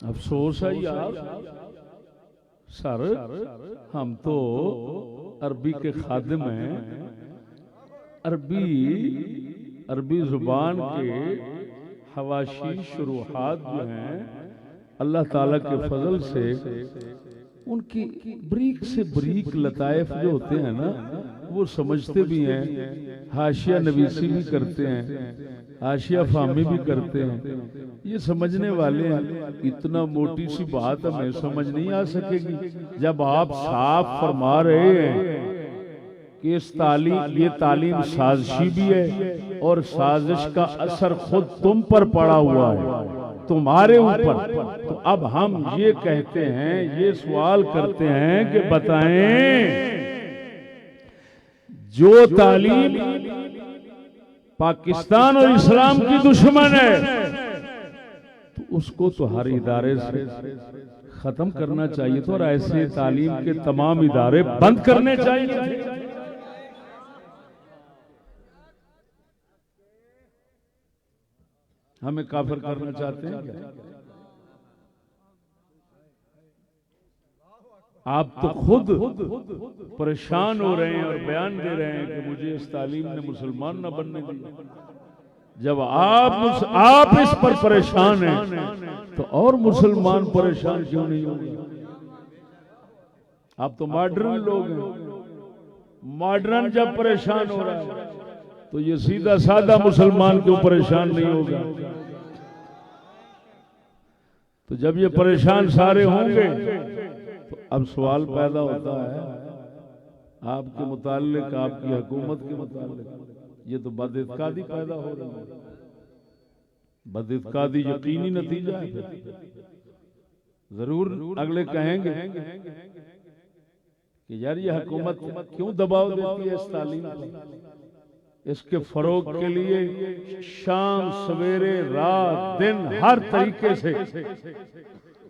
अफसोस है यार सर, हम तो अरबी के खादिम हैं, अरबी जुबान के हवाशी शुरूहात जो हैं अल्लाह ताला के फजल से उनकी बरीक से बरीक लताइफ जो होते हैं ना, वो समझते भी हैं, हाशिया नवीसी भी करते हैं, हाशिया फाहमी भी करते हैं। ये समझने वाले हैं। इतना मोटी सी बात हमें समझ नहीं आ सकेगी जब आप साफ फरमा रहे हैं कि ये तालीम साजिशी भी है और साजिश का असर खुद तुम पर पड़ा हुआ है, तुम्हारे ऊपर। तो अब हम ये कहते हैं, ये सवाल करते हैं कि बताएं, जो तालीम पाकिस्तान और इस्लाम की दुश्मन है, तो उसको तो हर इदारे से खत्म करना चाहिए था और ऐसे तालीम के तमाम इदारे बंद करने चाहिए। हमें काफिर करना चाहते हैं क्या? आप तो खुद परेशान हो रहे हैं और बयान दे रहे हैं कि मुझे इस तालीम ने मुसलमान न बनने दिया। जब आप इस पर परेशान हैं तो और मुसलमान परेशान क्यों नहीं होंगे? आप तो मॉडर्न लोग हैं। मॉडर्न जब परेशान हो रहा है तो ये सीधा साधा मुसलमान क्यों परेशान नहीं होगा? तो जब ये परेशान सारे होंगे तो अब सवाल पैदा होता है आपके मुताल्लिक, आपकी हुकूमत के मुताल्लिक। ये तो बदइत्कादी पैदा हो रही है। बदइत्कादी यकीनी नतीजा है। जरूर अगले कहेंगे कि यार ये हुकूमत क्यों दबाव देती है इस तालीम पर, इसके फरोग के लिए शाम सवेरे रात दिन हर तरीके से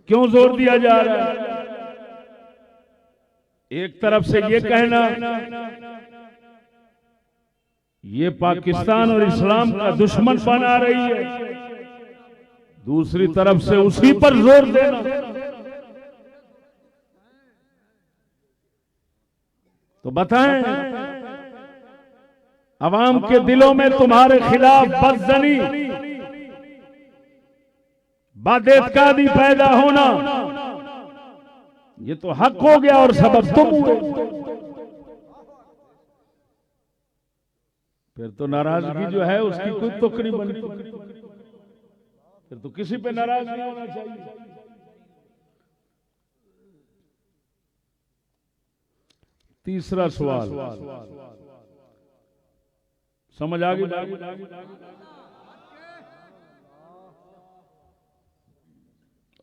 क्यों जोर दिया जा रहा है? एक तरफ से ये कहना ये पाकिस्तान और इस्लाम का दुश्मन बना रही है, दूसरी तरफ से उसी पर जोर देना। तो बताएं, अवाम के दिलों में तुम्हारे खिलाफ बदजनी, बदइत्कादी पैदा होना, ये तो हक हो गया और सबब तुम हुए। फिर तो नाराजगी जो है उसकी कोई तुक नहीं बनती। फिर तो किसी पे नाराज नहीं होना चाहिए। तीसरा सवाल समझ आ गई?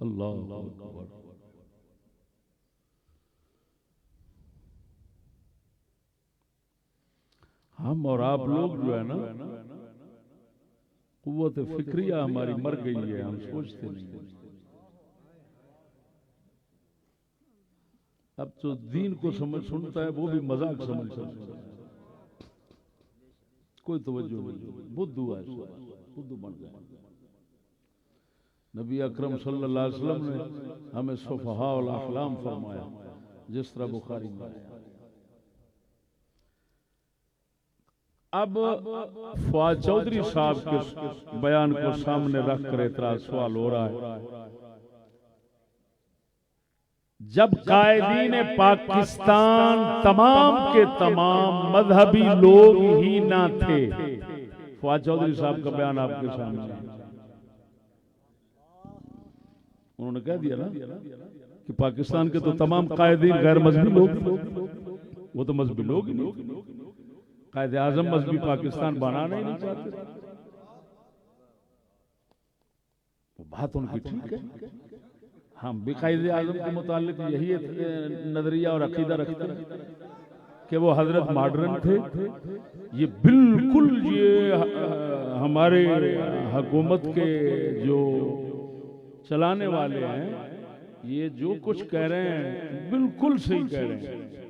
अल्लाह हम और आप लोग जो है ना, कुव्वत फिक्रिया हमारी मर गई है, हम सोचते नहीं। अब तो दीन को समझ सुनता है वो भी मजाक समझ सकता है, कोई तवज्जो नहीं। बुद्धू है, बुद्धू बन गए। नबी अकरम सल्लल्लाहु अलैहि वसल्लम ने हमें सुफहा और अहलाम फरमाया, जिस तरह बुखारी में आया। अब फवाद चौधरी साहब के बयान को सामने रखकर इतराज सवाल हो रहा है, जब कायदीन पाकिस्तान तमाम के तमाम मजहबी लोग ही ना थे। फवाद चौधरी साहब का बयान आपके सामने है। उन्होंने कह दिया ना कि पाकिस्तान के तो तमाम कायदीन गैर मजहबी लोग, वो तो मजहबी लोग ही नहीं। कायदे आजम मजहबी पाकिस्तान बनाना ही नहीं चाहते। बात उनकी ठीक है, हम भी कायदे आजम के मुतालिक यही नजरिया और अकीदा रखते हैं कि वो हजरत मॉडर्न थे। ये बिल्कुल ये हमारे हुकूमत के जो चलाने वाले हैं, ये जो कुछ कह रहे हैं बिल्कुल सही कह रहे हैं।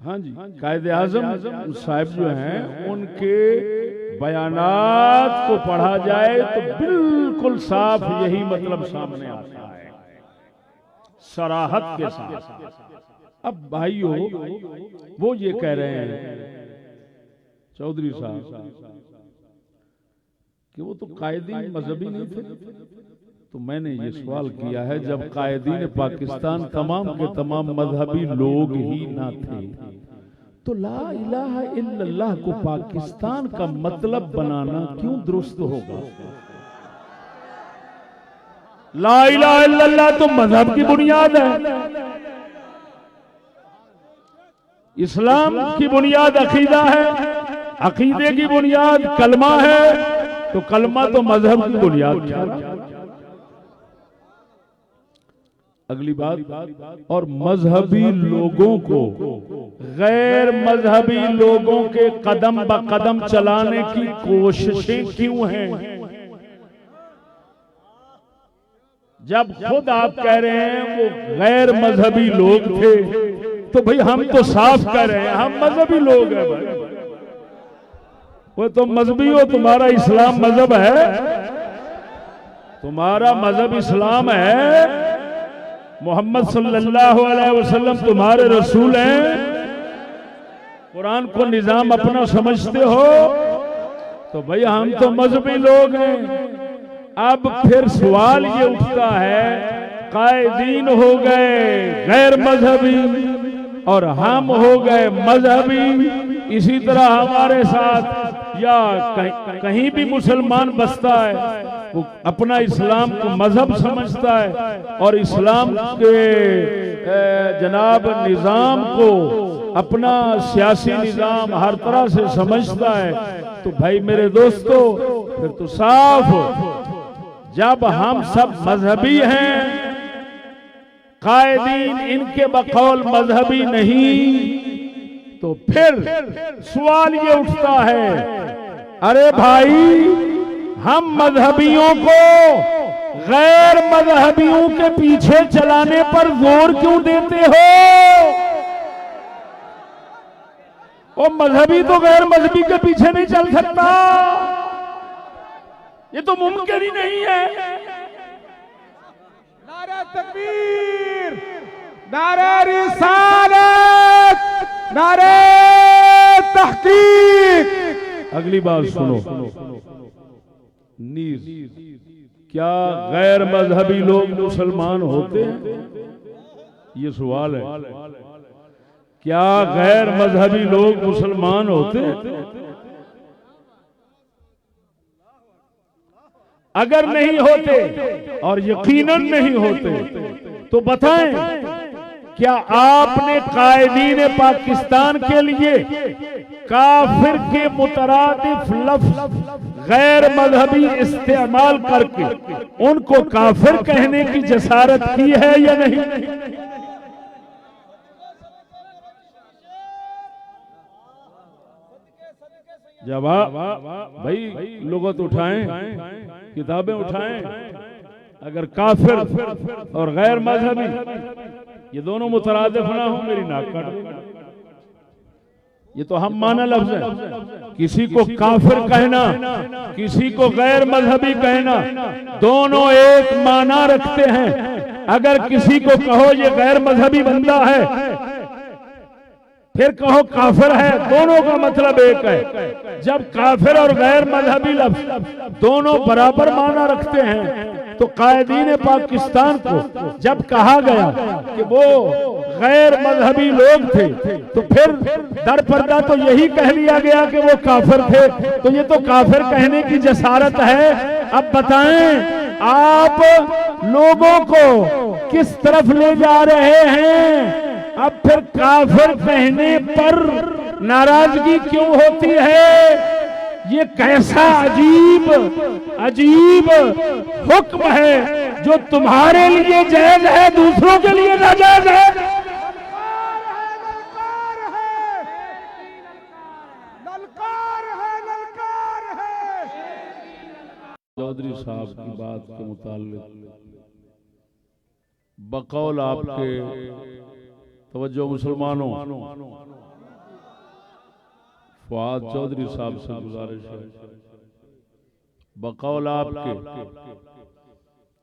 हाँ जी, कायदे आजम साहब जो हैं उनके बयानात को पढ़ा जाए तो बिल्कुल साफ यही मतलब सामने आता है, सराहत के साथ। अब भाइयों, वो ये कह रहे हैं चौधरी साहब कि वो तो कायदीन मजहबी नहीं थे, तो मैंने ये सवाल किया है, जब कायदीन पाकिस्तान तमाम के तमाम मजहबी लोग ही ना थे, तो ला इलाहा इल्लल्लाह को पाकिस्तान का मतलब बनाना क्यों दुरुस्त होगा? ला इलाहा इल्लल्लाह तो मजहब की बुनियाद है, इस्लाम की बुनियाद अकीदा है, अकीदे की बुनियाद कलमा है, तो कलमा तो मजहब की बुनियाद है। अगली बात, और मजहबी लोगों को गैर मजहबी लोगों के कदम ब कदम चलाने की कोशिशें क्यों हैं? जब खुद आप कह रहे हैं वो गैर मजहबी लोग थे, तो भाई हम तो साफ कह रहे हैं हम मजहबी लोग हैं। भाई वो तो मजहबी हो, तुम्हारा इस्लाम मजहब है, तुम्हारा मजहब इस्लाम है, मोहम्मद सल्लल्लाहु अलैहि वसल्लम तुम्हारे रसूल हैं, कुरान को निजाम अपना समझते हो, तो भाई हम तो मजहबी लोग हैं। अब फिर सवाल ये उठता है, कायदीन हो गए गैर मजहबी और हम हो गए मजहबी, इसी तरह हमारे साथ या कहीं भी मुसलमान बसता है वो अपना इस्लाम को मजहब समझता है और इस्लाम के जनाब निज़ाम को अपना सियासी निज़ाम हर तरह से समझता है, तो भाई मेरे दोस्तों फिर तो साफ, जब हम सब मजहबी हैं, कायदीन इनके बकौल मजहबी नहीं, तो फिर सवाल ये उठता है, अरे भाई हम मजहबियों को गैर मजहबियों के पीछे चलाने पर जोर क्यों देते हो? वो मजहबी तो गैर मजहबी के पीछे नहीं चल सकता, ये तो मुमकिन ही नहीं है। नारा तकबीर, नारा रिसालत, नारे तहकीक। अगली बात सुनो, नीज क्या गैर मजहबी लोग मुसलमान होते हैं? ये सवाल है, क्या गैर मजहबी लोग मुसलमान होते हैं? अगर नहीं होते और यकीनन नहीं होते तो बताएं, क्या आपने कायदीन पाकिस्तान के लिए काफिर के मुतरादिफ लफ्ज गैर मजहबी इस्तेमाल करके उनको काफिर कहने की जसारत की है या नहीं? जवाब भाई लोगों तो उठाएं, किताबें उठाएं। अगर काफिर और गैर मजहबी ये दोनों मुतरादिफ ना हो, मेरी नाक काट देना। ये तो हम माना लफ्ज है, किसी को काफिर कहना, किसी को गैर मजहबी कहना, दोनों एक माना रखते हैं। अगर किसी को कहो ये गैर मजहबी बंदा है, फिर कहो काफिर है, दोनों का मतलब एक है। जब काफिर और गैर मजहबी लफ्ज दोनों बराबर माना रखते हैं, तो कायदीन पाकिस्तान को जब कहा गया कि वो गैर मजहबी लोग थे, तो फिर दर पर्दा तो यही कह लिया गया कि वो काफिर थे, तो ये तो काफिर कहने की जसारत है। अब बताएं आप लोगों को किस तरफ ले जा रहे हैं? अब फिर काफिर कहने पर नाराजगी क्यों होती है? ये कैसा अजीब अजीब हुक्म है जो तुम्हारे लिए जायज है, दूसरों के लिए नाजायज है। चौधरी साहब की बात के मुताल्लिक बकौल आपके तवज्जो मुसलमानों, फवाद चौधरी साहब से गुजारिश है, बकौल आपके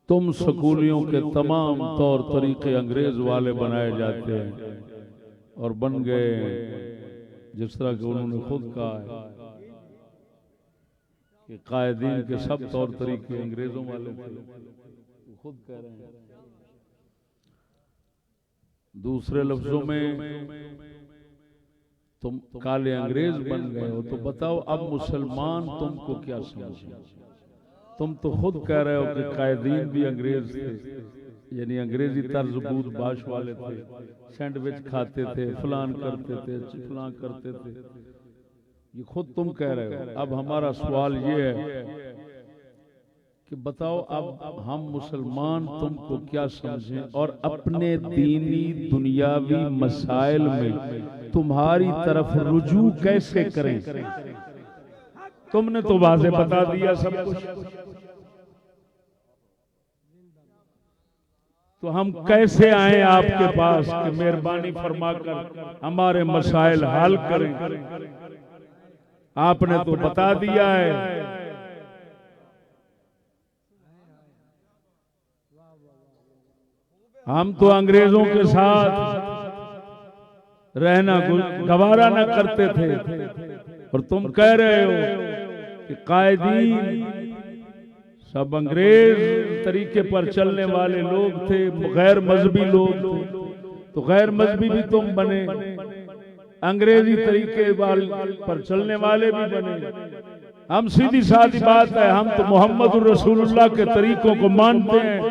तुम स्कूलियों के तमाम तौर तरीके अंग्रेज वाले बनाए जाते हैं और बन गए जिस तरह के उन्होंने खुद कहा है कि कायदीन के सब तौर तरीके अंग्रेजों वाले थे। खुद कह रहे हैं। दूसरे लफ्जों में तुम काले अंग्रेज बन गए हो, तो बताओ अब मुसलमान तुमको क्या समझे? तुम तो खुद कह रहे हो कि कायदीन भी अंग्रेज थे, यानी अंग्रेजी तर्ज बूद बाश वाले थे, सैंडविच खाते थे, फलान करते थे, फलान करते थे। ये खुद तुम कह रहे हो। अब हमारा सवाल ये है कि बताओ अब हम मुसलमान तुमको क्या समझें और अपने दीनी दुनियावी मसाइल में तुम्हारी तरफ रुजू कैसे करें? तुमने तो वाज़े बता दिया सब कुछ, तो हम कैसे आए आपके पास कि मेहरबानी फरमाकर हमारे मसाइल हल करें? आपने तो बता दिया है। हम तो अंग्रेजों के साथ रहना गवारा न करते थे, और तुम कह रहे हो कि कायदीन सब अंग्रेज तरीके पर चलने वाले लोग थे, गैर मजहबी लोग थे। तो गैर मजहबी भी तुम बने, अंग्रेजी तरीके पर चलने वाले भी बने। हम सीधी सादी बात है, हम तो मोहम्मद रसूलुल्लाह के तरीकों को मानते हैं,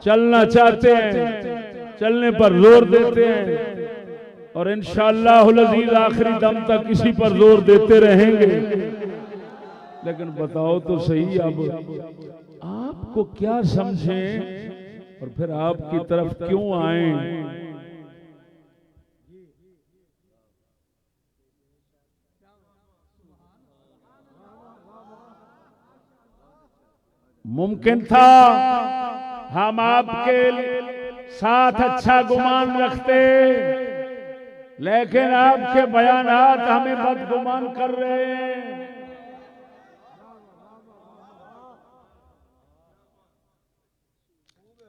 चलना चाहते हैं, चलने पर जोर देते हैं, और इंशाअल्लाहुल अज़ीज़ आखिरी दम तक इसी पर जोर देते रहेंगे। लेकिन बताओ तो सही, अब आपको क्या समझें और फिर आपकी तरफ क्यों आए? मुमकिन था हम आपके साथ अच्छा गुमान रखते, लेकिन आपके बयानात हमें बदगुमान कर रहे हैं।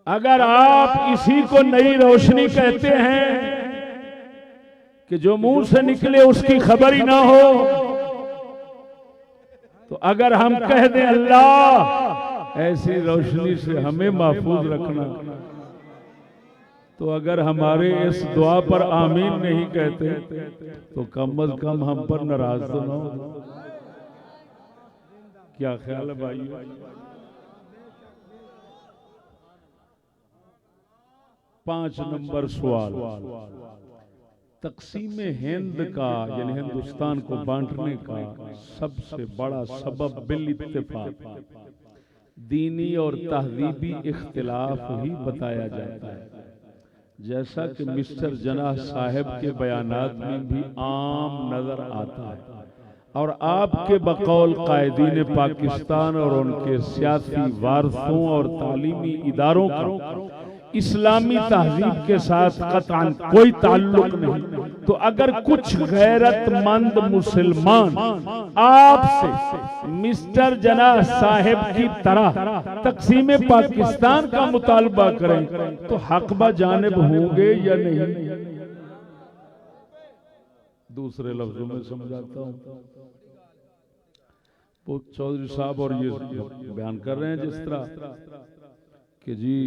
अगर आप इसी को नई रोशनी कहते हैं कि जो मुंह से निकले उसकी खबर ही ना हो, तो अगर हम कह दें अल्लाह ऐसी रोशनी से हमें महफूज रखना, तो अगर हमारे इस दुआ पर आमीन नहीं कहते तो कम अज कम हम पर नाराज तो ना हो। क्या ख्याल है भाई? 5 नंबर सवाल, तकसीम हिंद का यानी हिंदुस्तान को बांटने का सबसे बड़ा सबब बिल इत्तेफाक दीनी और तहजीबी इख्तिलाफ ही बताया जाता है, जैसा कि मिस्टर जनाह साहब के बयानात में भी आम नजर आता है। और आपके बकौल कायदीन पाकिस्तान और उनके सियासी वारसों और तालीमी इदारों का इस्लामी तहजीब के साथ कतअन कोई ताल्लुक नहीं, तो अगर कुछ गैरतमंद मुसलमान आपसे मिस्टर जनाह साहिब की तरह तकसीम पाकिस्तान का मुतालबा करें तो हक बा जानिब होंगे या नहीं? दूसरे लफ्जों में समझाता हूं, वो चौधरी साहब और ये बयान कर रहे हैं जिस तरह कि जी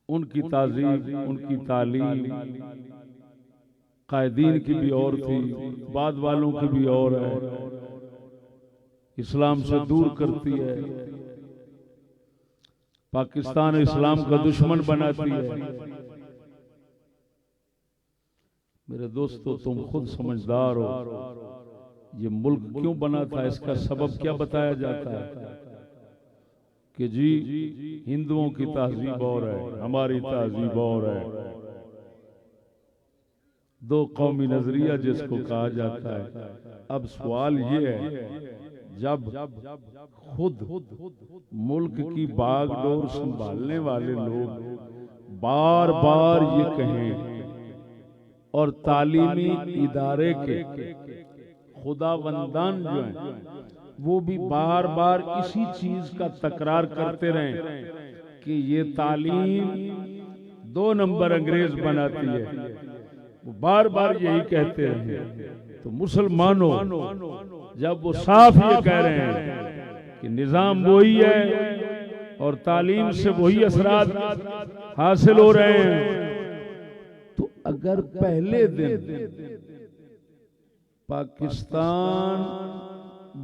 उनकी ताज़ीब, उनकी तालीम कायदीन की भी और थी, बाद वालों की भी और है, इस्लाम से दूर करती है, पाकिस्तान इस्लाम का दुश्मन बनाती है। मेरे दोस्तों, तुम खुद समझदार हो, ये मुल्क क्यों बना था, इसका सबब क्या बताया जाता है कि जी हिंदुओं की तहजीब और है, हमारी तहजीब और है, दो कौमी नजरिया जिसको कहा जाता है। अब सवाल ये है, जब खुद मुल्क की बागडोर संभालने वाले लोग बार बार ये कहें और तालीमी इदारे के खुदावंदान जो हैं वो भी बार बार इसी चीज का तकरार करते रहें कि ये तालीम 2 नंबर अंग्रेज बनाती है, वो बार बार यही कहते रहे, तो मुसलमानों जब वो साफ ये कह रहे हैं कि निजाम वही है और तालीम से वही असरात हासिल हो रहे हैं, तो अगर पहले दिन पाकिस्तान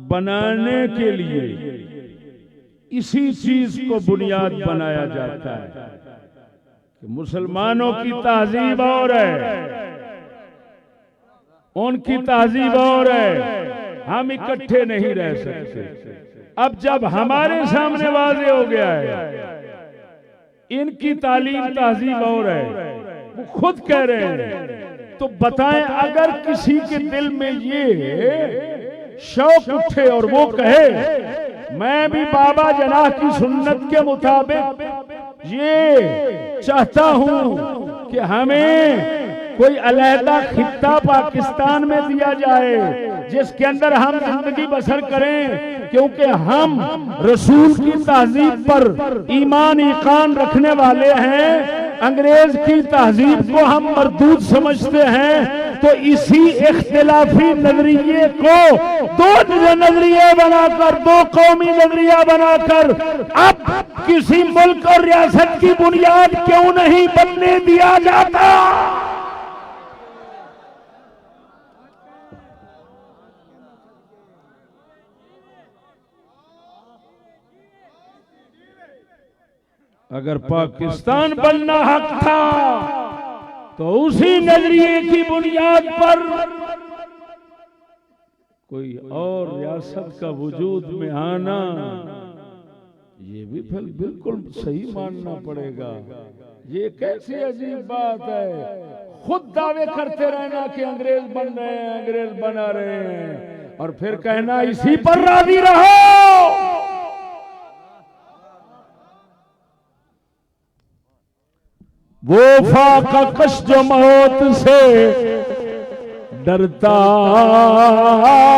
बनाने के लिए इसी चीज को बुनियाद बनाया जाता है कि मुसलमानों की तहजीब और है, उनकी तहजीब और है, हम इकट्ठे नहीं रह सकते। अब जब हमारे सामने वाज़े हो गया है इनकी तालीम तहजीब और है, वो खुद कह रहे हैं, तो बताएं अगर किसी के दिल में ये शौक उठे और वो कहे मैं भी बाबा जनाह की सुन्नत के मुताबिक ये चाहता हूं कि हमें कोई अलहदा खित्ता पाकिस्तान में दिया जाए जिसके अंदर हम जिंदगी बसर करें, क्योंकि हम रसूल की तहजीब पर ईमान ईकान रखने वाले हैं, अंग्रेज की तहजीब को हम मरदूद समझते हैं। तो इसी इख्तिलाफी नजरिए को दो नजरिए बनाकर, दो कौमी नजरिया बनाकर अब किसी मुल्क और रियासत की बुनियाद क्यों नहीं बनने दिया जाता? अगर पाकिस्तान बनना हक था तो उसी नजरिए की बुनियाद पर कोई और रियासत का वजूद में आना, ये भी फिर बिल्कुल सही मानना पड़ेगा। ये कैसी अजीब बात है, खुद दावे करते रहना कि अंग्रेज बन रहे हैं, अंग्रेज बना रहे हैं, और फिर कहना इसी पर राजी रहो। वो फाका कश जो मौत से डरता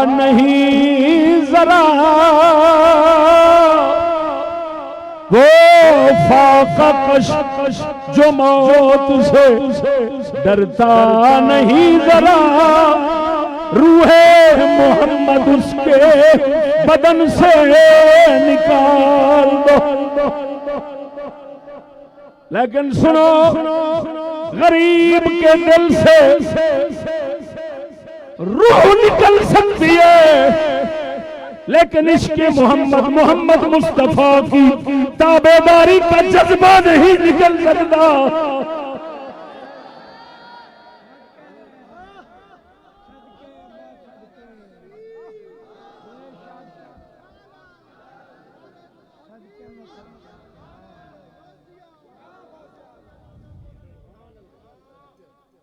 नहीं जरा, वो फाका कश जो मौत से डरता नहीं जरा, रूहे मोहम्मद उसके बदन से निकाल दो। लेकिन सुनो, गरीब के दिल से रूह निकल सकती है, लेकिन इश्क़े मोहम्मद, मोहम्मद मुस्तफा की ताबेदारी का जज्बा नहीं निकल सकता।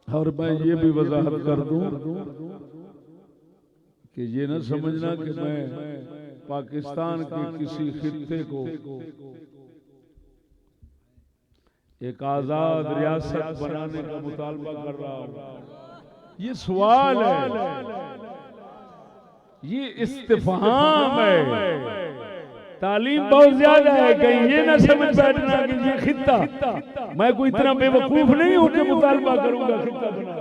और मैं ये भी वजाहत कर दूं कि ये न समझना कि मैं पाकिस्तान के किसी खित्ते को एक आजाद रियासत बनाने का मुतालबा कर रहा हूं। ये सवाल है, ये इस्तिफहाम है। तालीम बहुत ज्यादा है, कहीं ये ना समझ बैठना कि ये खित्ता, मैं कोई इतना बेवकूफ नहीं हूं कि मुतालबा करूंगा खित्ता बना।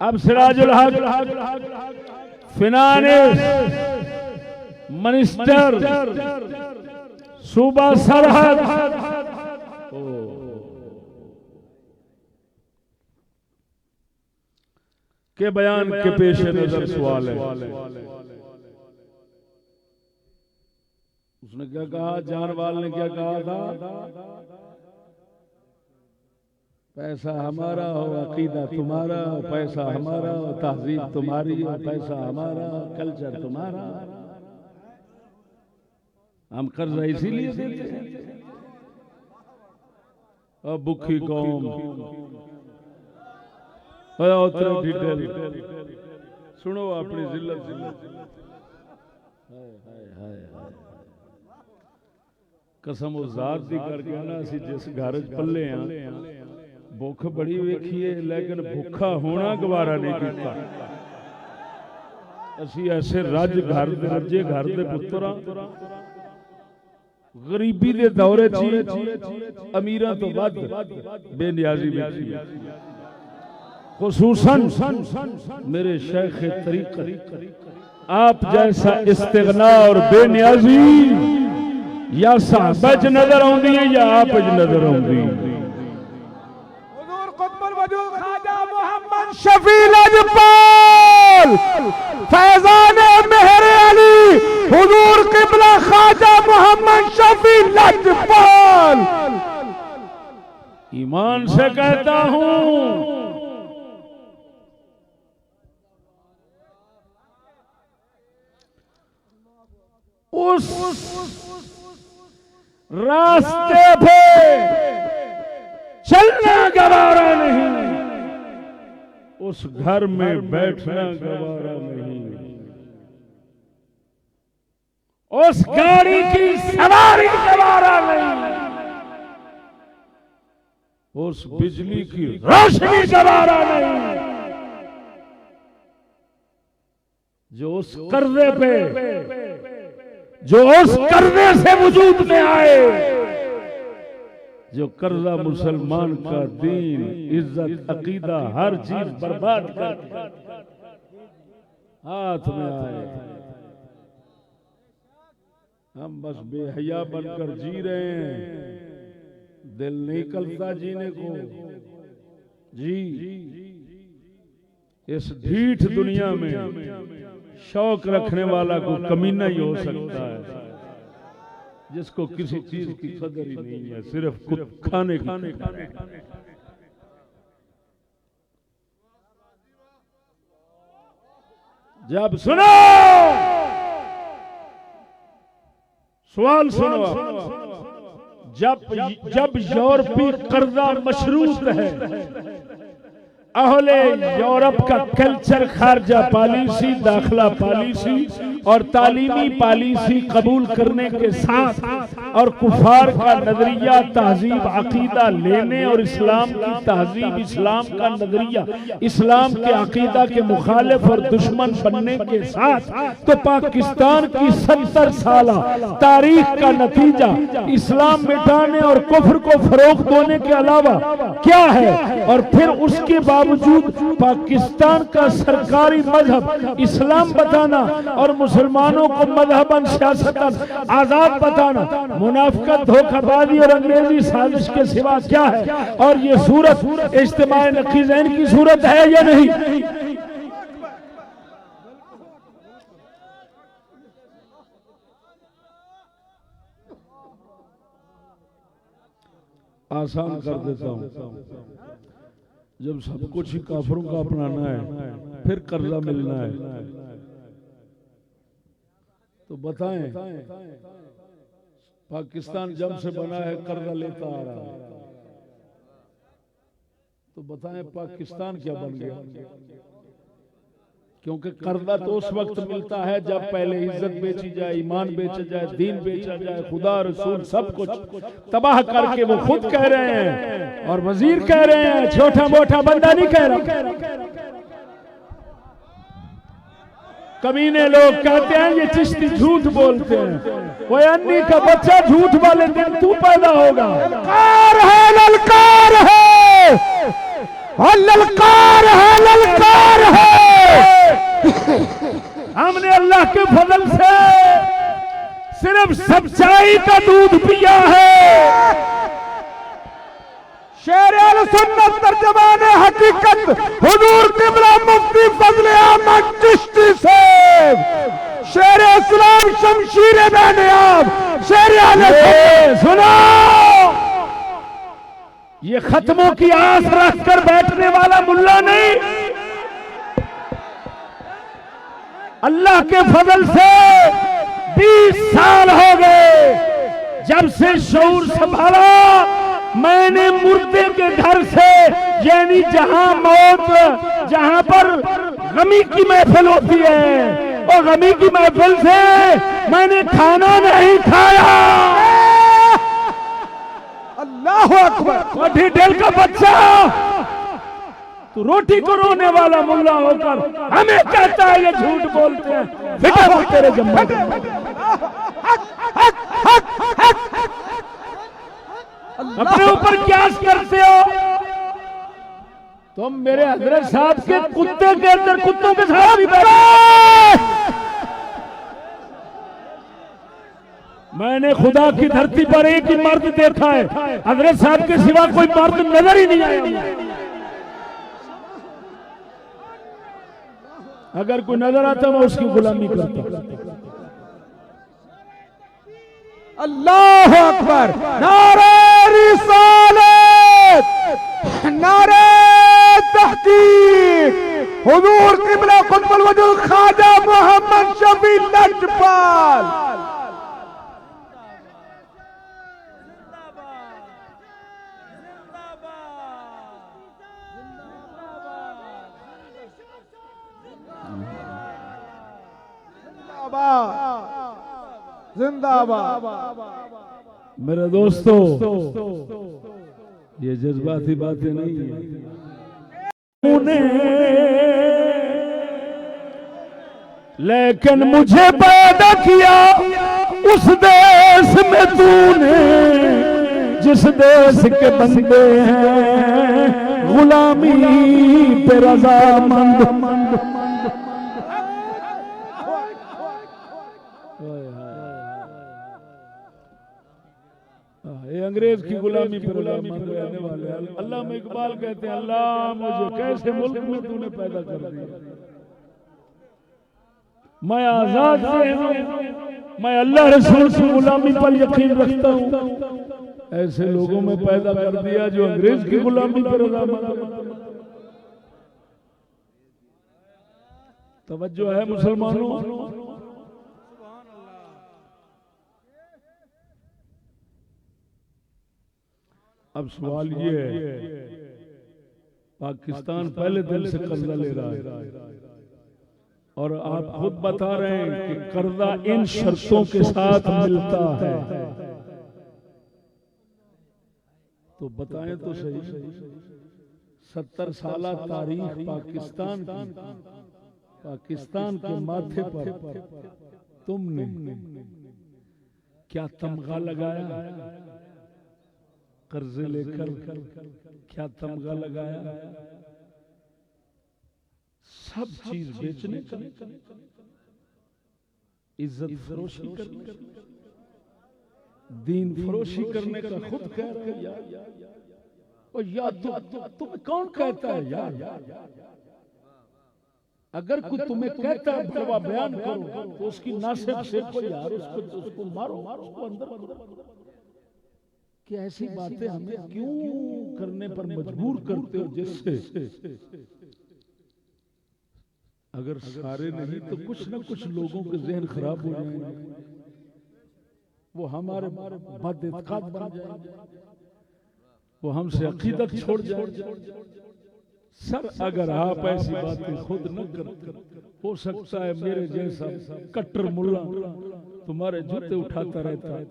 अब सिराजुल हक फिनांस मिनिस्टर सूबा सरहद के बयान के पेश नजर सवाल है। उसने क्या कहा, जानवाल ने क्या कहा था, पैसा हमारा हो, अकीदा तुम्हारा, पैसा हमारा, तहजीब तुम्हारी, पैसा हमारा, कल्चर तुम्हारा। हम कर्जा इसीलिए देते हैं। अब भूखी कौम डिटेल सुनो अपनी जिल्लत। कसम उजात दी करके ना सी जिस घर च पले हैं भुख बड़ी वेखी है, लेकिन भुखा होना गवारा नहीं किया। ਅਸੀਂ ਐਸੇ ਰੱਜ ਘਰ ਦੇ ਰੱਜੇ ਘਰ ਦੇ ਪੁੱਤਰਾਂ ਗਰੀਬੀ ਦੇ ਦੌਰੇ 'ਚ ਅਮੀਰਾਂ ਤੋਂ ਵੱਧ ਬੇਨਿਆਜ਼ੀ ਵੇਖੀ खुसूसन मेरे शेख तरीक़त आप जैसा इस्तिग़ना और बेनियाजी या साहबा च नजर आउंदी है या आप च नजर आउंदी हुजूर कुतुबुल वजूद ख्वाजा मोहम्मद शफी लजपाल फैज़ान मेहर अली हुजूर क़िबला ख्वाजा मोहम्मद शफी लजपाल। ईमान से कहता हूँ उस रास्ते पे चलना गवारा नहीं, उस घर में बैठना गवारा नहीं, उस गाड़ी की सवारी गवारा नहीं, उस बिजली की रोशनी गवारा नहीं, जो उस कर्जे पे जो उस कर्जे से वजूद में आए, जो कर्जा मुसलमान का दीन इज्जत अकीदा हर चीज बर्बाद कर हाथ में आए। हम बस बेहया बनकर जी रहे हैं, दिल नहीं कलता जीने को। जी इस ढीठ दुनिया में शौक रखने वाला को कमीना ही हो सकता है, जिसको किसी चीज की कदर ही नहीं है, सिर्फ खाने की। जब सुनो सवाल सुनो, जब यूरोपी कर्जा मशरूत है, अहले यूरोप का कल्चर खारजा पॉलिसी, दाखिला पॉलिसी और तालीमी पॉलिसी कबूल करने के साथ और कुफार का नजरिया तहजीब अकीदा लेने और इस्लाम की तहजीब इस्लाम का नजरिया इस्लाम के अकीदा के मुखालिफ और दुश्मन बनने के साथ, तो पाकिस्तान की 70 साल तारीख का नतीजा इस्लाम मिटाने और कुफ्र को फरोग देने के अलावा क्या है? और फिर उसके बावजूद पाकिस्तान का सरकारी मजहब इस्लाम बताना और मुसलमानों को मजहबन सियासतन आजाद बताना मुनाफिकत, धोखाबाजी और अंग्रेजी साजिश के सिवा क्या है? और ये सूरत इज्तिमाई नकीज़ैन की सूरत है या नहीं? आसान कर देता हूं, जब सब कुछ ही काफिरों का अपनाना है, फिर कर्जा मिलना है, तो बताएं पाकिस्तान जब से बना है कर्जा लेता आ रहा है, तो बताएं पाकिस्तान क्या बन गया? क्योंकि कर्जा तो उस वक्त मिलता है जब पहले इज्जत बेची जाए, ईमान बेचा जाए, दीन बेचा जाए, खुदा रसूल सब कुछ तबाह करके वो खुद कह रहे हैं और वजीर कह रहे हैं, छोटा मोटा बंदा नहीं कह रहा। कमीने लोग कहते हैं ये चिश्ती झूठ बोलते हैं, वो अन्नी का बच्चा झूठ वाले दिन तू पैदा होगा। ललकार है, ललकार है, और ललकार है, ललकार है। हमने अल्लाह के फजल से सिर्फ सच्चाई का दूध पिया है। शेर अल सुन्नत तर्जमान हकीकत हुजूर क़िबला मुफ्ती फजले अहमद चिश्ती से, शेर इस्लाम शमशीर नायाब, शेर अल सुनो, ये खत्मों की आस रखकर बैठने वाला मुल्ला नहीं, अल्लाह के फजल से 20 साल हो गए जब से शऊर संभाला। मैंने मुर्दे के घर से, यानी जहां मौत, जहां पर गमी की महफिल होती है, और गमी की महफिल से मैंने खाना नहीं खाया। अल्लाह अकबर। ढीठेल का बच्चा तू रोटी को रोने वाला मुल्ला होकर हमें कहता है ये झूठ बोलते हैं। फिकर हो तेरे जम्मा अपने ऊपर क्या करते हो तुम? मेरे हजरत साहब के कुत्ते के अंदर कुत्तों के साथ भी मैंने खुदा की धरती पर एक ही मर्द देखा है, हजरत साहब के सिवा कोई मर्द नजर ही नहीं आया। अगर कोई नजर आता मैं उसकी गुलामी करता। अल्लाह अकबर, नारे रिसालत, नारे तहकीक, हुजूर क़िबला क़ुतबुल वजूद ख्वाजा मोहम्मद शफी लजपाल। जिंदाबाद। मेरे दोस्तों, ये जज्बाती बातें नहीं है। लेकिन मुझे पैदा किया उस देश में तूने जिस देश के बंदे हैं गुलामी पे रज़ामंद। ये अंग्रेज की गुलामी पर रज़ामंद रहने वाले। अल्लामा इकबाल कहते हैं, अल्लाह मुझे कैसे मुल्क में तूने पैदा कर दिया, मैं आजाद हूँ, मैं अल्लाह रसूल की गुलामी पर यकीन रखता हूँ। ऐसे लोगों में पैदा कर दिया जो अंग्रेज की गुलामी पर रज़ामंद। तवज्जो है मुसलमानों। अब सवाल ये है, पाकिस्तान पहले दिन से कर्जा ले रहा है और आप खुद बता रहे हैं कि कर्जा इन शर्तों के साथ मिलता है। तो बताएं तो सही, 70 साल तारीख पाकिस्तान की, पाकिस्तान के माथे पर तुमने क्या तमगा लगाया? कर्जे लेकर क्या तमगा लगाया? सब चीज बेचने का, इज्जत फरोशी करने, दीन फरोशी करने का खुद कह रहे हैं यार। और यार तुम्हें कौन कहता है यार? अगर कोई तुम्हें कहता है भरवा बयान करो तो उसकी नासिब से यार उसको मारो, उसको अंदर करो। कि ऐसी बातें हमें क्यों करने पर मजबूर करते हो, जिससे अगर सारे नहीं तो कुछ न कुछ लोगों के जहन खराब हो जाएंगे, वो हमारे बद-इत्काद बन जाएंगे, वो हमसे अकीदत छोड़ जाएंगे। सर अगर आप ऐसी बातें खुद न करते, हो सकता है मेरे जैसा कट्टर मुल्ला तुम्हारे जूते उठाता रहता है।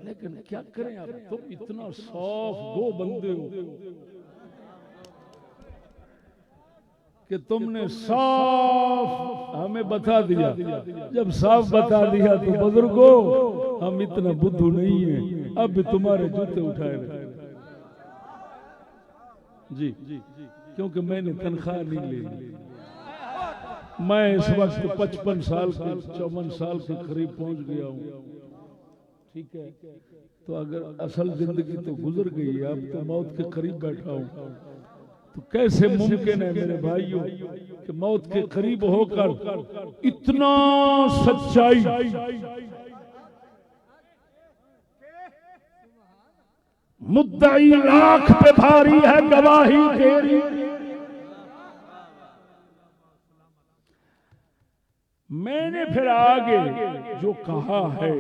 लेकिन क्या करें आप, तुम इतना सॉफ्ट गो बंदे हो कि तुमने साफ हमें बता दिया। जब साफ बता दिया तो बुजुर्गो हम इतना बुद्धू नहीं है, अब भी तुम्हारे जूते उठाए रहे। जी, क्योंकि मैंने तनख्वाह नहीं ली। मैं इस वक्त 55 साल के 54 साल के करीब पहुंच गया हूँ। ठीक है, तो अगर असल जिंदगी तो गुजर गई है, अब तो मौत के करीब बैठा हूँ। तो कैसे मुमकिन है मेरे भाइयों कि मौत के करीब होकर इतना सच्चाई, मुद्दई लाख पे भारी है गवाही तेरी। मैंने फिर आगे जो कहा है,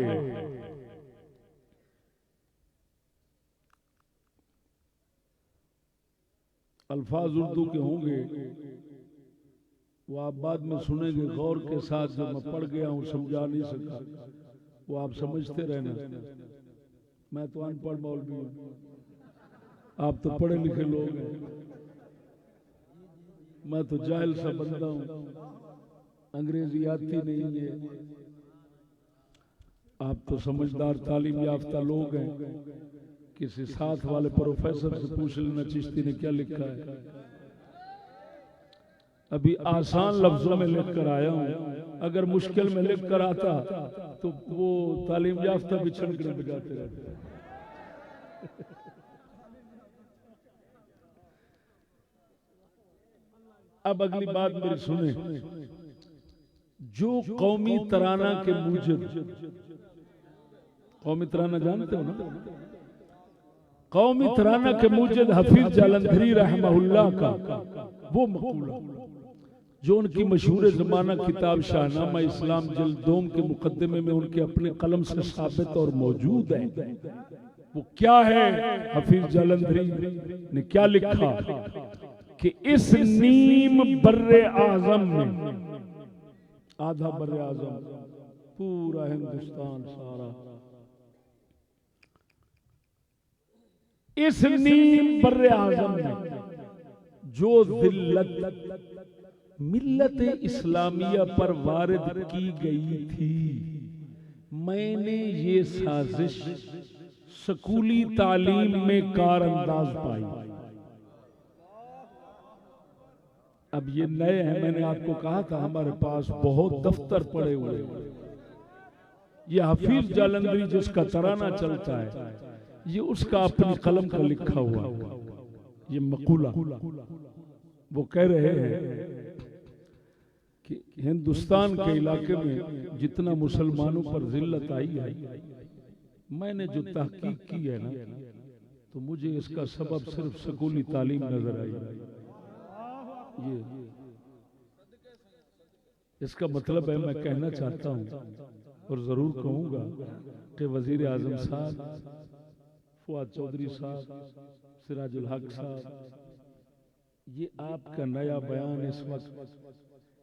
अल्फाज उर्दू के होंगे, वो आप बाद में सुनेंगे गौर के साथ। जो मैं पढ़ गया हूं समझा नहीं सका, वो आप समझते रहना। मैं तो अनपढ़ मौलवी हूं, आप तो पढ़े लिखे लोग हैं। मैं तो जाहिल सा बंदा हूं, अंग्रेजी आती नहीं है। आप तो समझदार तालीम याफ्ता लोग हैं, किसी साथ वाले प्रोफेसर से पूछ लेना चिश्ती ने क्या लिखा है। अभी आसान लफ्जों में लिख कर आया हूं, अगर मुश्किल में लिख कर आता तो वो तालीम याफ्ता भी छनकने बजाते रहते। अब अगली बात मेरी सुने। जो कौमी तराना के मूजिब, कौमी तराना जानते हो ना, कौमी तराना के मूजिब हफीज जालंधरी रहमहुल्लाह का वो मकूला जो उनकी मशहूर जमाना किताब शाहनामा इस्लाम जिल्द 2 के मुकदमे में उनके अपने कलम से साबित और मौजूद है, वो क्या है? हफीज जालंधरी ने क्या लिखा कि इस नीम बर्रे आजम में, आधा बर्रे आजम पूरा हिंदुस्तान सारा, इस नीम बर्रे आजम में जो जिल्लत मिल्लत इस्लामिया पर वारिद की गई थी, मैंने ये साजिश स्कूली तालीम में कारअंदाज पाई। अब ये नए हैं, मैंने आपको कहा था हमारे पास बहुत दफ्तर पड़े हुए। ये हफीज जालंधरी जिसका तराना चलता है, ये उसका अपनी कलम का लिखा हुआ ये मकूला। वो कह रहे हैं कि हिंदुस्तान के इलाके में जितना मुसलमानों पर जिल्लत आई है, मैंने जो तहकीक की है ना, तो मुझे इसका सबब सिर्फ स्कूली तालीम नजर आई। ये इसका मतलब है, मैं कहना चाहता हूं और जरूर कहूंगा कि वजीर आजम साहब, फुआद चौधरी साहब, सिराजुल हक साहब, ये आपका नया बयान इस वक्त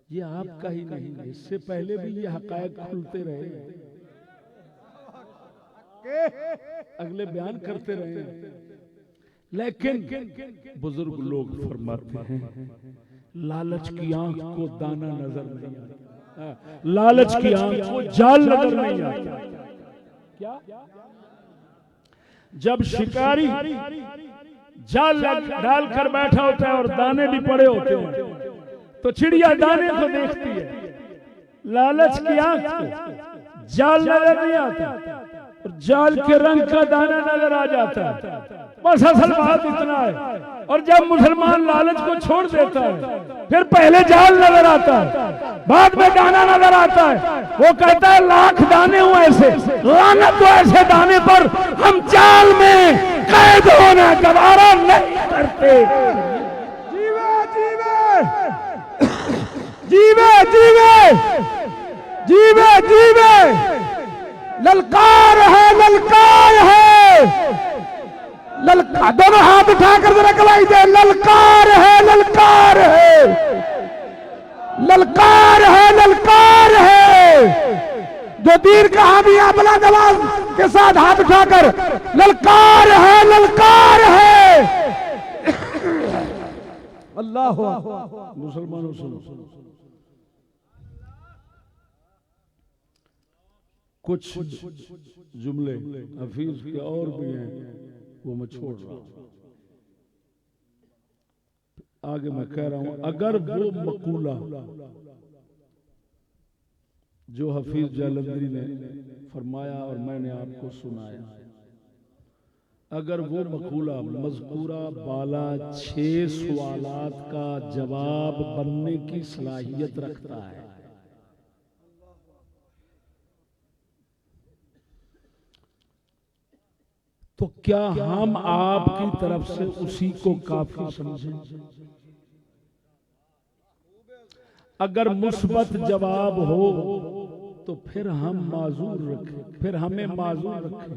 ये आपका ही नहीं है, इससे पहले भी ये हकायक खुलते रहे, अगले बयान करते रहे। लेकिन बुजुर्ग लोग फरमाते हैं, लालच की आंख को दाना नजर नहीं आता, लालच की आंख को जाल नजर नहीं आता। क्या? जब शिकारी जाल डालकर बैठा होता है और दाने भी पड़े होते हैं, तो चिड़िया दाने को देखती है, लालच की आंख को जाल नजर नहीं आता और जाल के रंग का दाना नजर आ जाता है। बस असल बात इतना है। और जब मुसलमान लालच को छोड़ देता है, फिर पहले जाल नजर आता है, बाद में दाना नजर आता है। वो कहता है लाख दाने हो ऐसे, लानत तो ऐसे दाने पर हम जाल में कैद होना गवारा नहीं करते। जीवे जीवे जीवे जीवे, ललकार है, ललकार है, ललकार। दोनों हाथ उठाकर जरा गवाही दे, ललकार है, ललकार है, ललकार है, ललकार है। जो तीर कहा भी अपना जवाब के साथ हाथ उठाकर, ललकार है, ललकार है। अल्लाह मुसलमानों सुनो, कुछ जुमले हफीज के और भी हैं, वो मैं छोड़ रहा हूं। आगे मैं कह रहा हूं, अगर वो मकूला जो हफीज जालंधरी ने फरमाया और मैंने आपको सुनाया, अगर वो मकूला मज़कूरा बाला 6 सवालात का जवाब बनने की सलाहियत रखता है, तो क्या हम आपकी तरफ से उसी को काफी समझें? अगर मुस्बत जवाब हो तो फिर हम माजूर रखें, फिर हमें माजूर रखें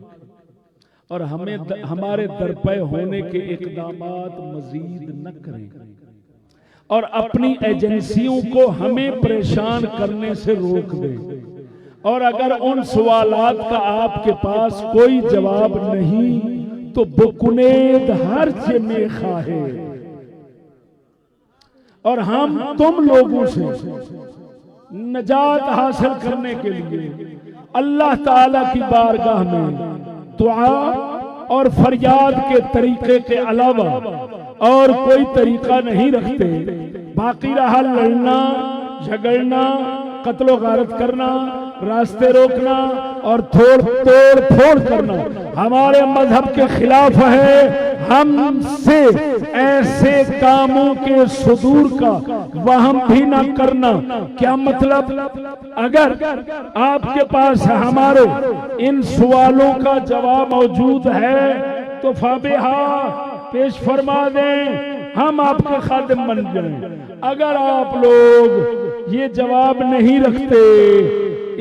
और हमें हमारे दरपे होने के इकदामात मजीद न करें और अपनी एजेंसियों को हमें परेशान करने से रोक दें। और अगर उन सवालात का आपके पास कोई जवाब नहीं तो बुकुनेद हर्ज में खाहे, और हम तुम लोगों से नजात हासिल करने के लिए अल्लाह ताला की बारगाह में दुआ और फरियाद के तरीके के अलावा और कोई तरीका नहीं रखते। बाकी रहा लड़ना, झगड़ना, कत्लो गारत करना, रास्ते रोकना और तोड़ फोड़ करना हमारे मजहब के खिलाफ है। हमसे ऐसे कामों के सुदूर का वहम भी ना करना। क्या मतलब? अगर आपके पास हमारे इन सवालों का जवाब मौजूद है तो फाबिहा पेश फरमा दें, हम आपके खादिम बन जाएं। अगर आप लोग ये जवाब नहीं रखते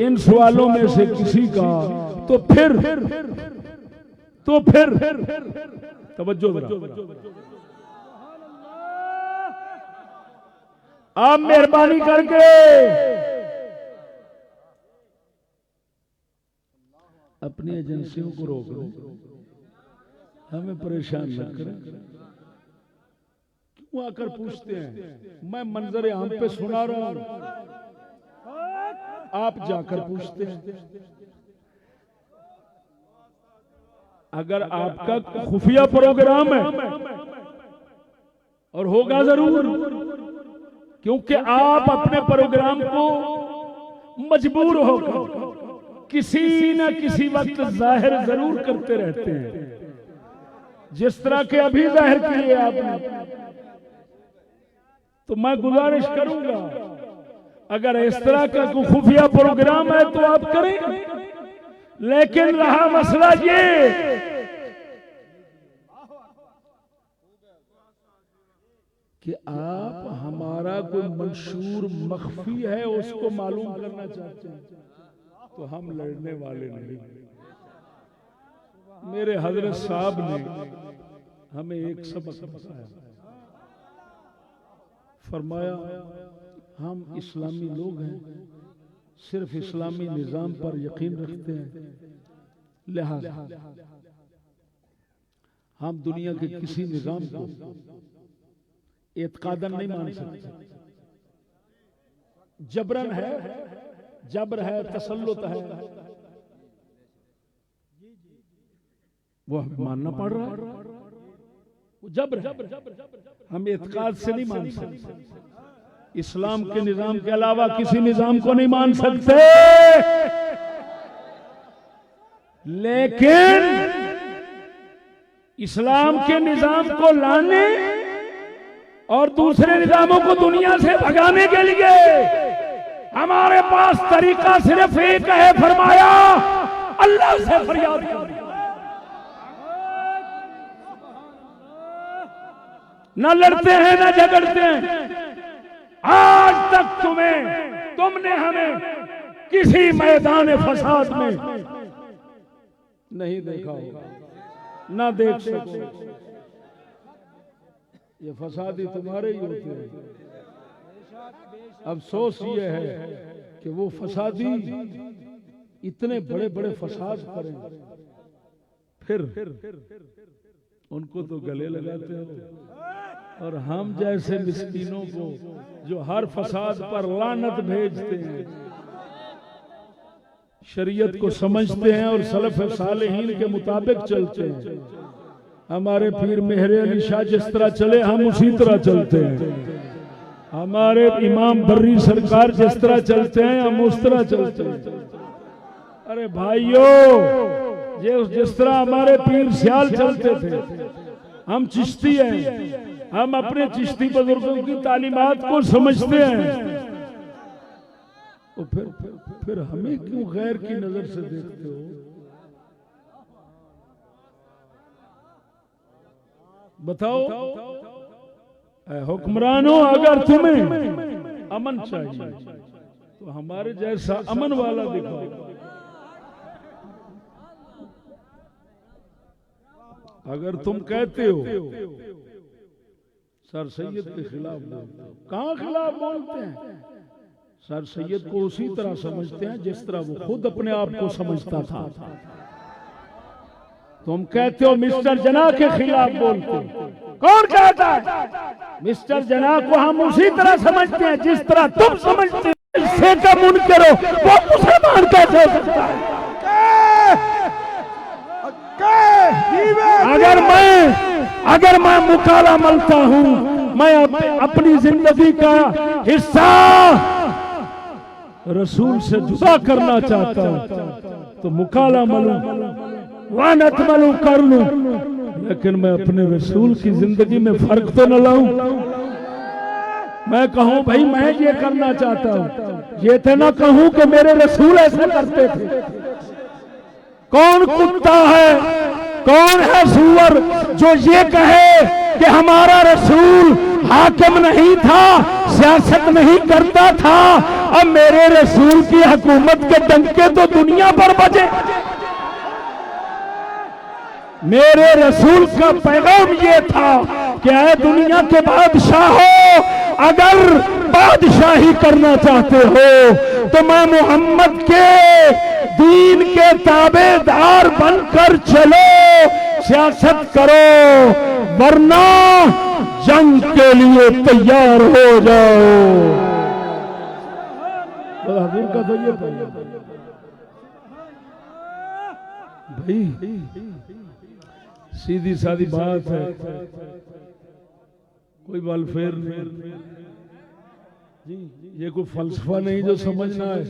इन सवालों में से किसी का तो फिर तवज्जो आप मेहरबानी करके अपनी एजेंसियों को रोक लो, हमें परेशान न करें। क्यों आकर पूछते हैं? मैं मंजर आम पे सुना रहा हूं, आप जाकर पूछते हैं। अगर आपका खुफिया प्रोग्राम है और होगा जरूर, क्योंकि आप अपने प्रोग्राम को मजबूर होकर किसी न किसी वक्त जाहिर जरूर करते रहते हैं, जिस तरह के अभी जाहिर किए आपने। तो मैं गुजारिश करूंगा, अगर इस तरह का कोई खुफिया प्रोग्राम है तो आप करें, लेकिन रहा मसला ये कि आप हमारा कोई मंशूर मख्फी है उसको मालूम करना चाहते हैं, तो हम लड़ने वाले नहीं। मेरे हजरत साहब ने हमें एक सबक बताया, फरमाया हम इस्लामी लोग हैं, सिर्फ इस्लामी निजाम पर यकीन रखते हैं, लिहाजा हम दुनिया के किसी निजाम को एतकादन नहीं मान सकते। जबरन है, जबर है, तसल्लुत है, वो हमें मानना पड़ रहा है। वो जबर हम एतकाद से नहीं मान सकते। इस्लाम के निजाम के अलावा किसी निजाम को नहीं मान सकते, लेकिन इस्लाम के निजाम को लाने और दूसरे निजामों को दुनिया से भगाने के लिए हमारे पास तरीका सिर्फ एक है, फरमाया अल्लाह से फरियाद करो। न लड़ते हैं न झगड़ते हैं। आज तक तुमने हमें किसी मैदान फसाद में नहीं देखा होगा, ना देख सको। ये फसादी तुम्हारे ही होते हैं। अफसोस ये है कि वो फसादी इतने बड़े बड़े फसाद करें, फिर उनको तो गले लगाते हो, और हम जैसे मिस्कीनों को जो हर फसाद पर लानत भेजते हैं, शरीयत को समझते हैं और सलफ सालेहीन के मुताबिक चलते हैं। हमारे पीर मेहरे अली शाह जिस तरह चले हम उसी तरह चलते हैं। हमारे इमाम बर्री सरकार जिस तरह चलते हैं हम उस तरह चलते हैं। अरे भाइयों, जिस तरह हमारे पीर सियाल चलते थे, हम चिश्ती हैं, हम अपने चिश्ती बुजुर्गों की तालीमात को समझते हैं। तो फिर हमें क्यों गैर की नजर से देखते हो? बताओ हुक्मरानों, अगर तुम्हें अमन चाहिए तो हमारे जैसा अमन वाला दिखाओ। अगर तुम कहते हो सर सैयद के खिलाफ बोलते हो, कहां खिलाफ बोलते हैं? सर सैयद को उसी तरह समझते हैं जिस तरह वो खुद अपने आप को समझता था। तुम कहते हो मिस्टर जना के खिलाफ बोलते हो, कौन कहता है? मिस्टर जना को हम उसी तरह समझते हैं जिस तरह तुम समझते हो। इससे का मुनकर हो वो मुसलमान कैसे हो सकता है? अगर मैं मुकाला मलता हूँ, मैं अपनी जिंदगी का हिस्सा रसूल से जुदा करना चाहता हूँ तो मुकाला मलूं, वानत मलूं कर लूं, लेकिन मैं अपने रसूल की जिंदगी में फर्क तो न लाऊं। मैं कहूं भाई मैं ये करना चाहता हूं, ये तो ना कहूं कि मेरे रसूल ऐसे करते थे। कौन कुत्ता है, कौन है सूअर जो ये कहे कि हमारा रसूल हाकिम नहीं था, सियासत नहीं करता था, अब मेरे रसूल की हुकूमत के डंके तो दुनिया पर बजे। मेरे रसूल का पैगाम ये था कि ऐ दुनिया के बादशाहों, अगर बादशाही करना चाहते हो तो मैं मोहम्मद के दीन के ताबेदार बनकर चलो, सियासत करो, वरना जंग के लिए तैयार हो जाओ। हजूर का तो ये भाई सीधी सादी बात है, कोई वालफेयर जी, ये कोई फलसफा नहीं जो समझना है,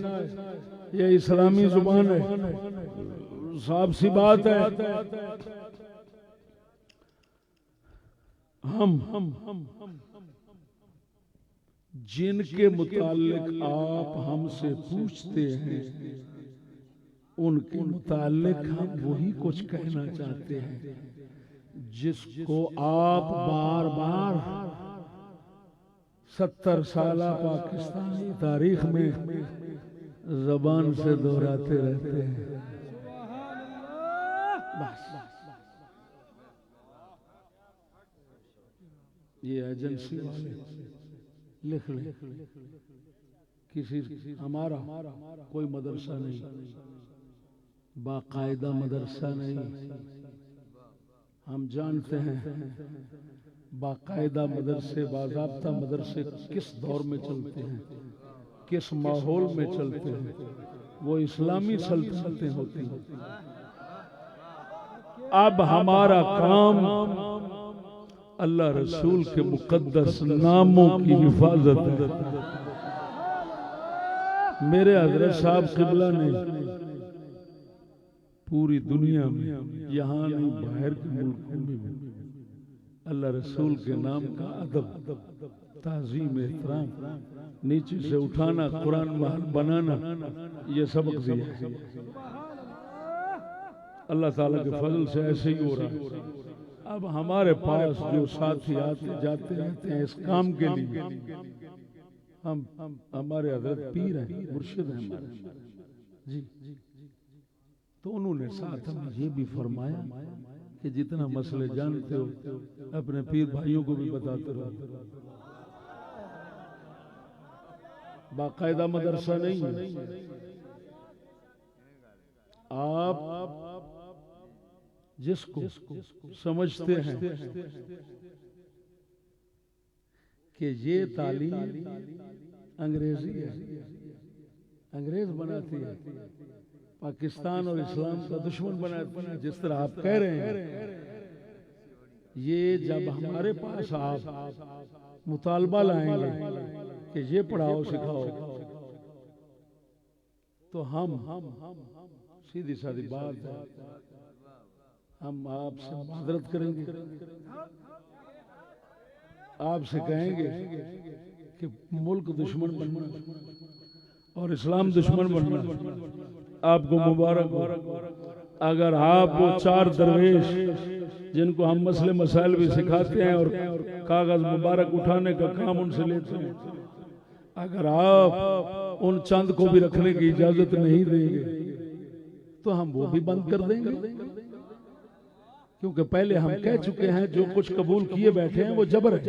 ये इस्लामी जुबान है, साफ सी बात है। हम जिनके मुतालिक आप हमसे पूछते हैं उनके मुतालिक हम वही कुछ कहना चाहते हैं जिसको आप बार बार 70 साला पाकिस्तानी तारीख में जबान से दोहराते रहते हैं। बस ये एजेंसी वाले लिख ले, किसी हमारा कोई मदरसा नहीं, बाकायदा मदरसा नहीं। हम जानते हैं बाकायदा मदरसे, बाज़ाब्ता मदरसे किस दौर में चलते हैं, किस माहौल में चलते हैं, वो इस्लामी सल्तनतें होती हैं। अब हमारा काम अल्लाह रसूल के मुकद्दस नामों की हिफाजत है। मेरे हज़रत साहब क़िबला ने पूरी दुनिया में, यहाँ नहीं बाहर के मुल्कों में भी अल्लाह रसूल के नाम का अदब, ताज़ीम, एहतराम, नीचे से उठाना, कुरान महल बनाना, ये सबक दिया। अल्लाह ताला के फजल से ऐसे ही हो रहा है। अब हमारे पास जो साथी आते जाते रहते हैं इस काम के लिए, हम हमारे हज़रत पीर हैं, मुर्शिद हैं हमारे जी, तो उन्होंने साथ हमें ये भी फरमाया कि जितना मसले जानते हो अपने पीर भाइयों को भी बताते रहो। बाकायदा मदरसा नहीं है, आप जिसको समझते हैं कि ये तालीम अंग्रेजी है, अंग्रेज बनाती है, पाकिस्तान और इस्लाम का दुश्मन बनाती है, जिस तरह आप कह रहे हैं, ये जब हमारे पास आप मुतालबा लाएंगे कि ये पढ़ाओ सिखाओ, तो हम सीधी सादी बात है, हम आपसे माजरत करेंगे, आपसे कहेंगे कि मुल्क दुश्मन बनना और इस्लाम दुश्मन बनना आपको मुबारक हो। अगर आप वो 4 दरवेश जिनको हम मसले मसाइल भी सिखाते हैं और कागज मुबारक उठाने का काम उनसे लेते हैं, अगर आप उन चंद को भी रखने की इजाजत नहीं देंगे तो हम वो भी बंद कर देंगे, क्योंकि पहले हम कह चुके हैं जो कुछ कबूल किए बैठे हैं वो जबर है,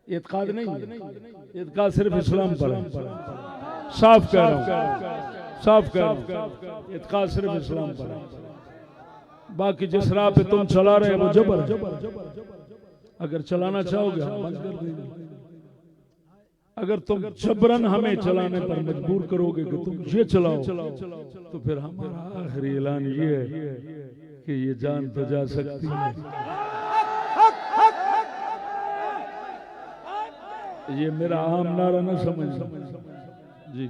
इत्काद नहीं है। इत्काद सिर्फ इस्लाम पर है, साफ कह रहा हूं, साफ कह रहा हूं, इत्काद सिर्फ इस्लाम पर है। बाकी जिस राह पे तुम चला रहे हो वो जबर है। अगर चलाना चाहोगे हम बंद कर देंगे। अगर तुम जबरन हमें चलाने पर मजबूर करोगे कि तुम ये चलाओ, तो फिर हमारा आखिरी ऐलान ये है कि ये जान तो जा सकती है। ये मेरा आम नारा न समझना जी।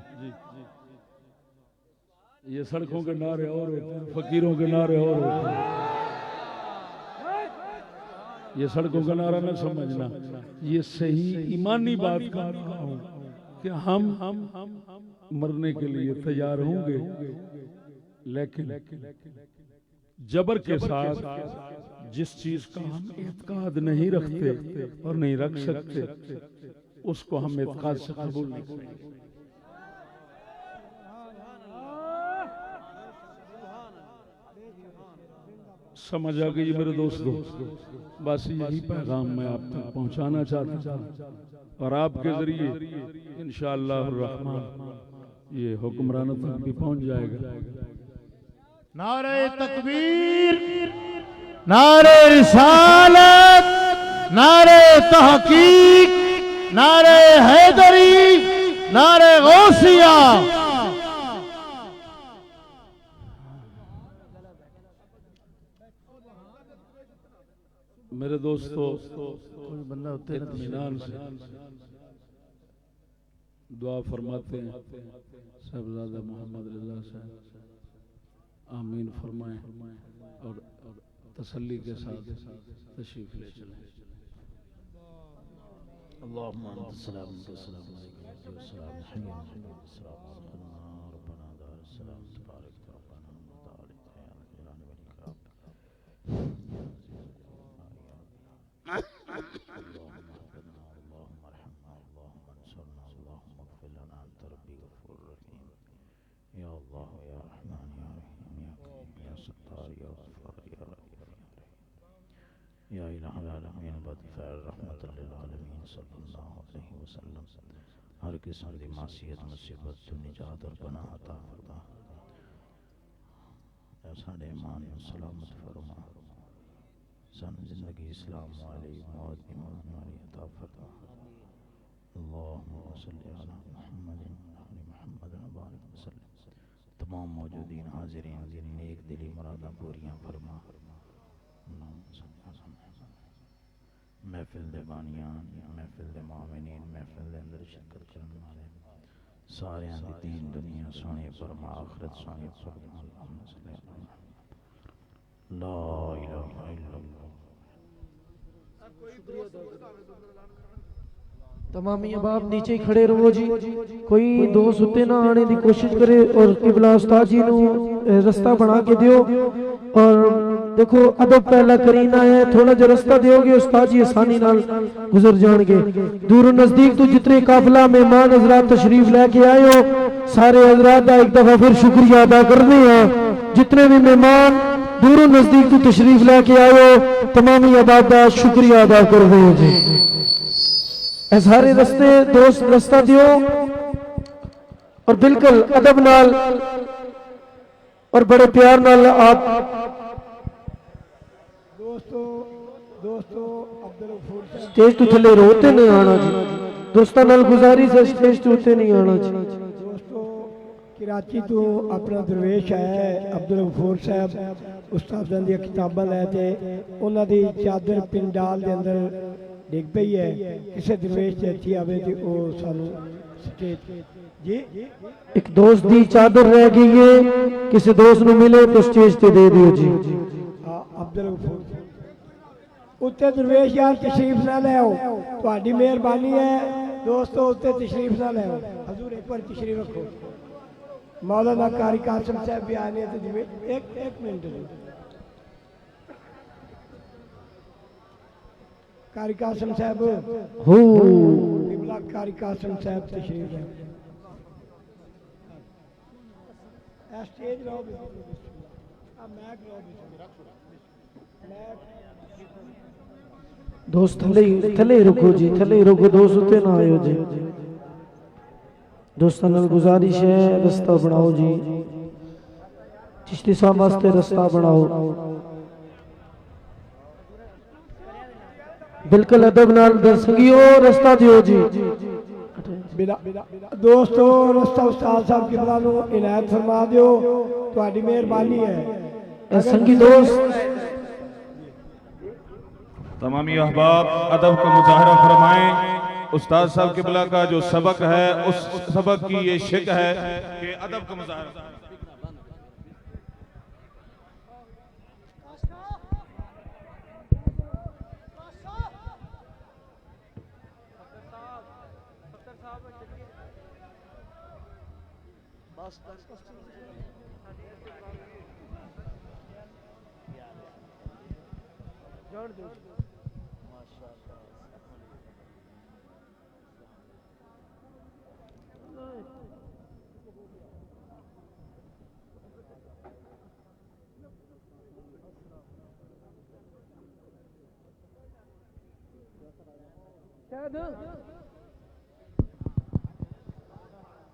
ये सड़कों के नारे और होते हैं, फकीरों के नारे और होते हैं। ये सड़कों का नारा न समझना, ये सही ईमानी बात कर रहा हूं कि हम मरने के लिए तैयार होंगे, लेकिन जबर के साथ जिस चीज का हम इत्काद नहीं रखते और नहीं रख सकते, उसको हम इत्काद से कबूल नहीं करेंगे। समझ आ गई मेरे दोस्तों? बस यही पैगाम मैं आप तक पहुंचाना चाहता हूं और आपके जरिए इंशाअल्लाह रहमान ये हुक्मरानों तक भी पहुंच जाएगा। नारे तकबीर, नारे रिसालत, नारे तहकीक, नारे हैदरी, नारे गौसिया। मेरे दोस्तों, कोई बंदा होते इत्मीनान से दुआ फरमाते हैं साहबजादा मोहम्मद रजा साहब आमीन फरमाएं और तसल्ली के साथ तशरीफ ले चलें। अल्लाहुम्मा अंत सलाम वस्सलाम अलैका वस्सलाम हय्यन वस्सलाम रब्बना दार सलाम तबारक रब्बना मुतालिक या वली या इलाहुल आलमीन बदफ़ैर रहमतुल लिल आलमीन सल्लल्लाहु अलैहि वसल्लम। हर किस्म की मासियत मुसीबत तो निजात और पनाह अता फरमा। साडे ईमान नूं सलामत फरमा, सानू जिंदगी इस्लाम वाली मौत ईमान वाली अता फरमा। अल्लाहुम्मा सल्लि अला मुहम्मदिन व अली मुहम्मद व बारिक वसल्लम। तमाम मौजूदीन हाजिरीन दी नेक दिली मुरादां पूरियां फरमा। महफिल दे बानियान, महफिल दे मोमिनीन, महफिल दे अंदर शिरकत करने वाले सारे दी दीन दुनिया सोनी फरमा, आखिरत सोनी फरमा। ला इलाहा इल्लल्लाह। तमामी अहबाब नीचे ही खड़े रहो जी, कोई दोस्त उत्ते ना आने की कोशिश करे और किबला उस्ताद जी नू रास्ता बना के दियो। और देखो अदब पहला करीना है, थोड़ा जो रास्ता दोगे उस्ताद जी आसानी नाल गुजर जाएंगे। दूर नजदीक तो जितने काफिला मेहमान हजरात तशरीफ लेके आए हो, सारे हजरात का एक दफा फिर शुक्रिया अदा करने हैं। जितने भी मेहमान दूर नजदीक तो तशरीफ लेके आए हो, तमामी अहबाब का शुक्रिया अदा कर रहे हो जी। सारे रस्ते दोस्त रास्ता दियो और बिल्कुल अदब नाल और बड़े प्यार नाल आप स्टेज तो थले रोते नहीं आना जी। दोस्तों नाल गुजारिश है स्टेज तो उत्ते नहीं आना जी। दोस्तों कराची तो अपना दरवेश है अब्दुल गफूर साहब उस्ताद दी किताबां लैते उन्हां दी चादर पिंडाल दे अंदर डिग पई है। किसी दरवेश अच्छी आवे तो वो सानू स्टेज जी एक दोस्त दी चादर रह गई है, किसी दोस्त नु मिले तो स्टेज ते दे दियो जी। अब्दुल गफूर उत्ते दरवेश यार तशरीफ ना ले आओ, तुहाडी मेहरबानी है दोस्तों, उत्ते तशरीफ ना ले आओ। हजूर एक बार तशरीफ रखो। मौलाना कारी कासिम साहब भी आने थे। एक मिनट कारी कासिम साहब हो किबला कारी कासिम साहब तशरीफ है। स्टेज लो मैक लो दोस्त थले रुको जी, थले रुको दोस्त उत्ते ना आयो जी। दोस्तों नाल गुजारिश है रास्ता बनाओ जी, चिश्ती साहब वास्ते रास्ता बनाओ। बिल्कुल अदब नाल दसंगियो रस्ता दियो जी दोस्तों रस्ता उस्ताद साहब किबला नु इनायत फरमा दियो ਤੁਹਾਡੀ ਮਿਹਰਬਾਨੀ है संगी दोस्त तमामी अहबाब अदब का मुजाहरा फरमाएं। उस्ताद साहब किबला का जो सबक है उस सबक की ये शिक है कि अदब का मुजाहरा।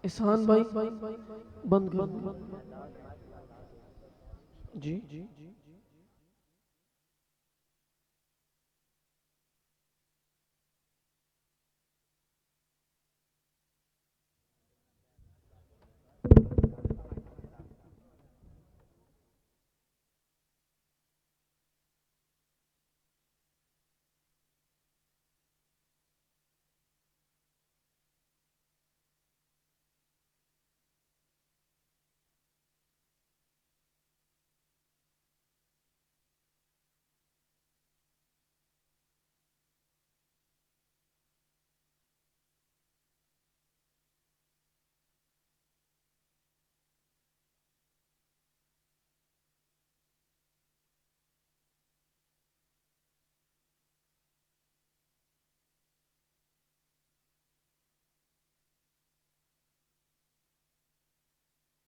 एहसान भाई बंद कर जी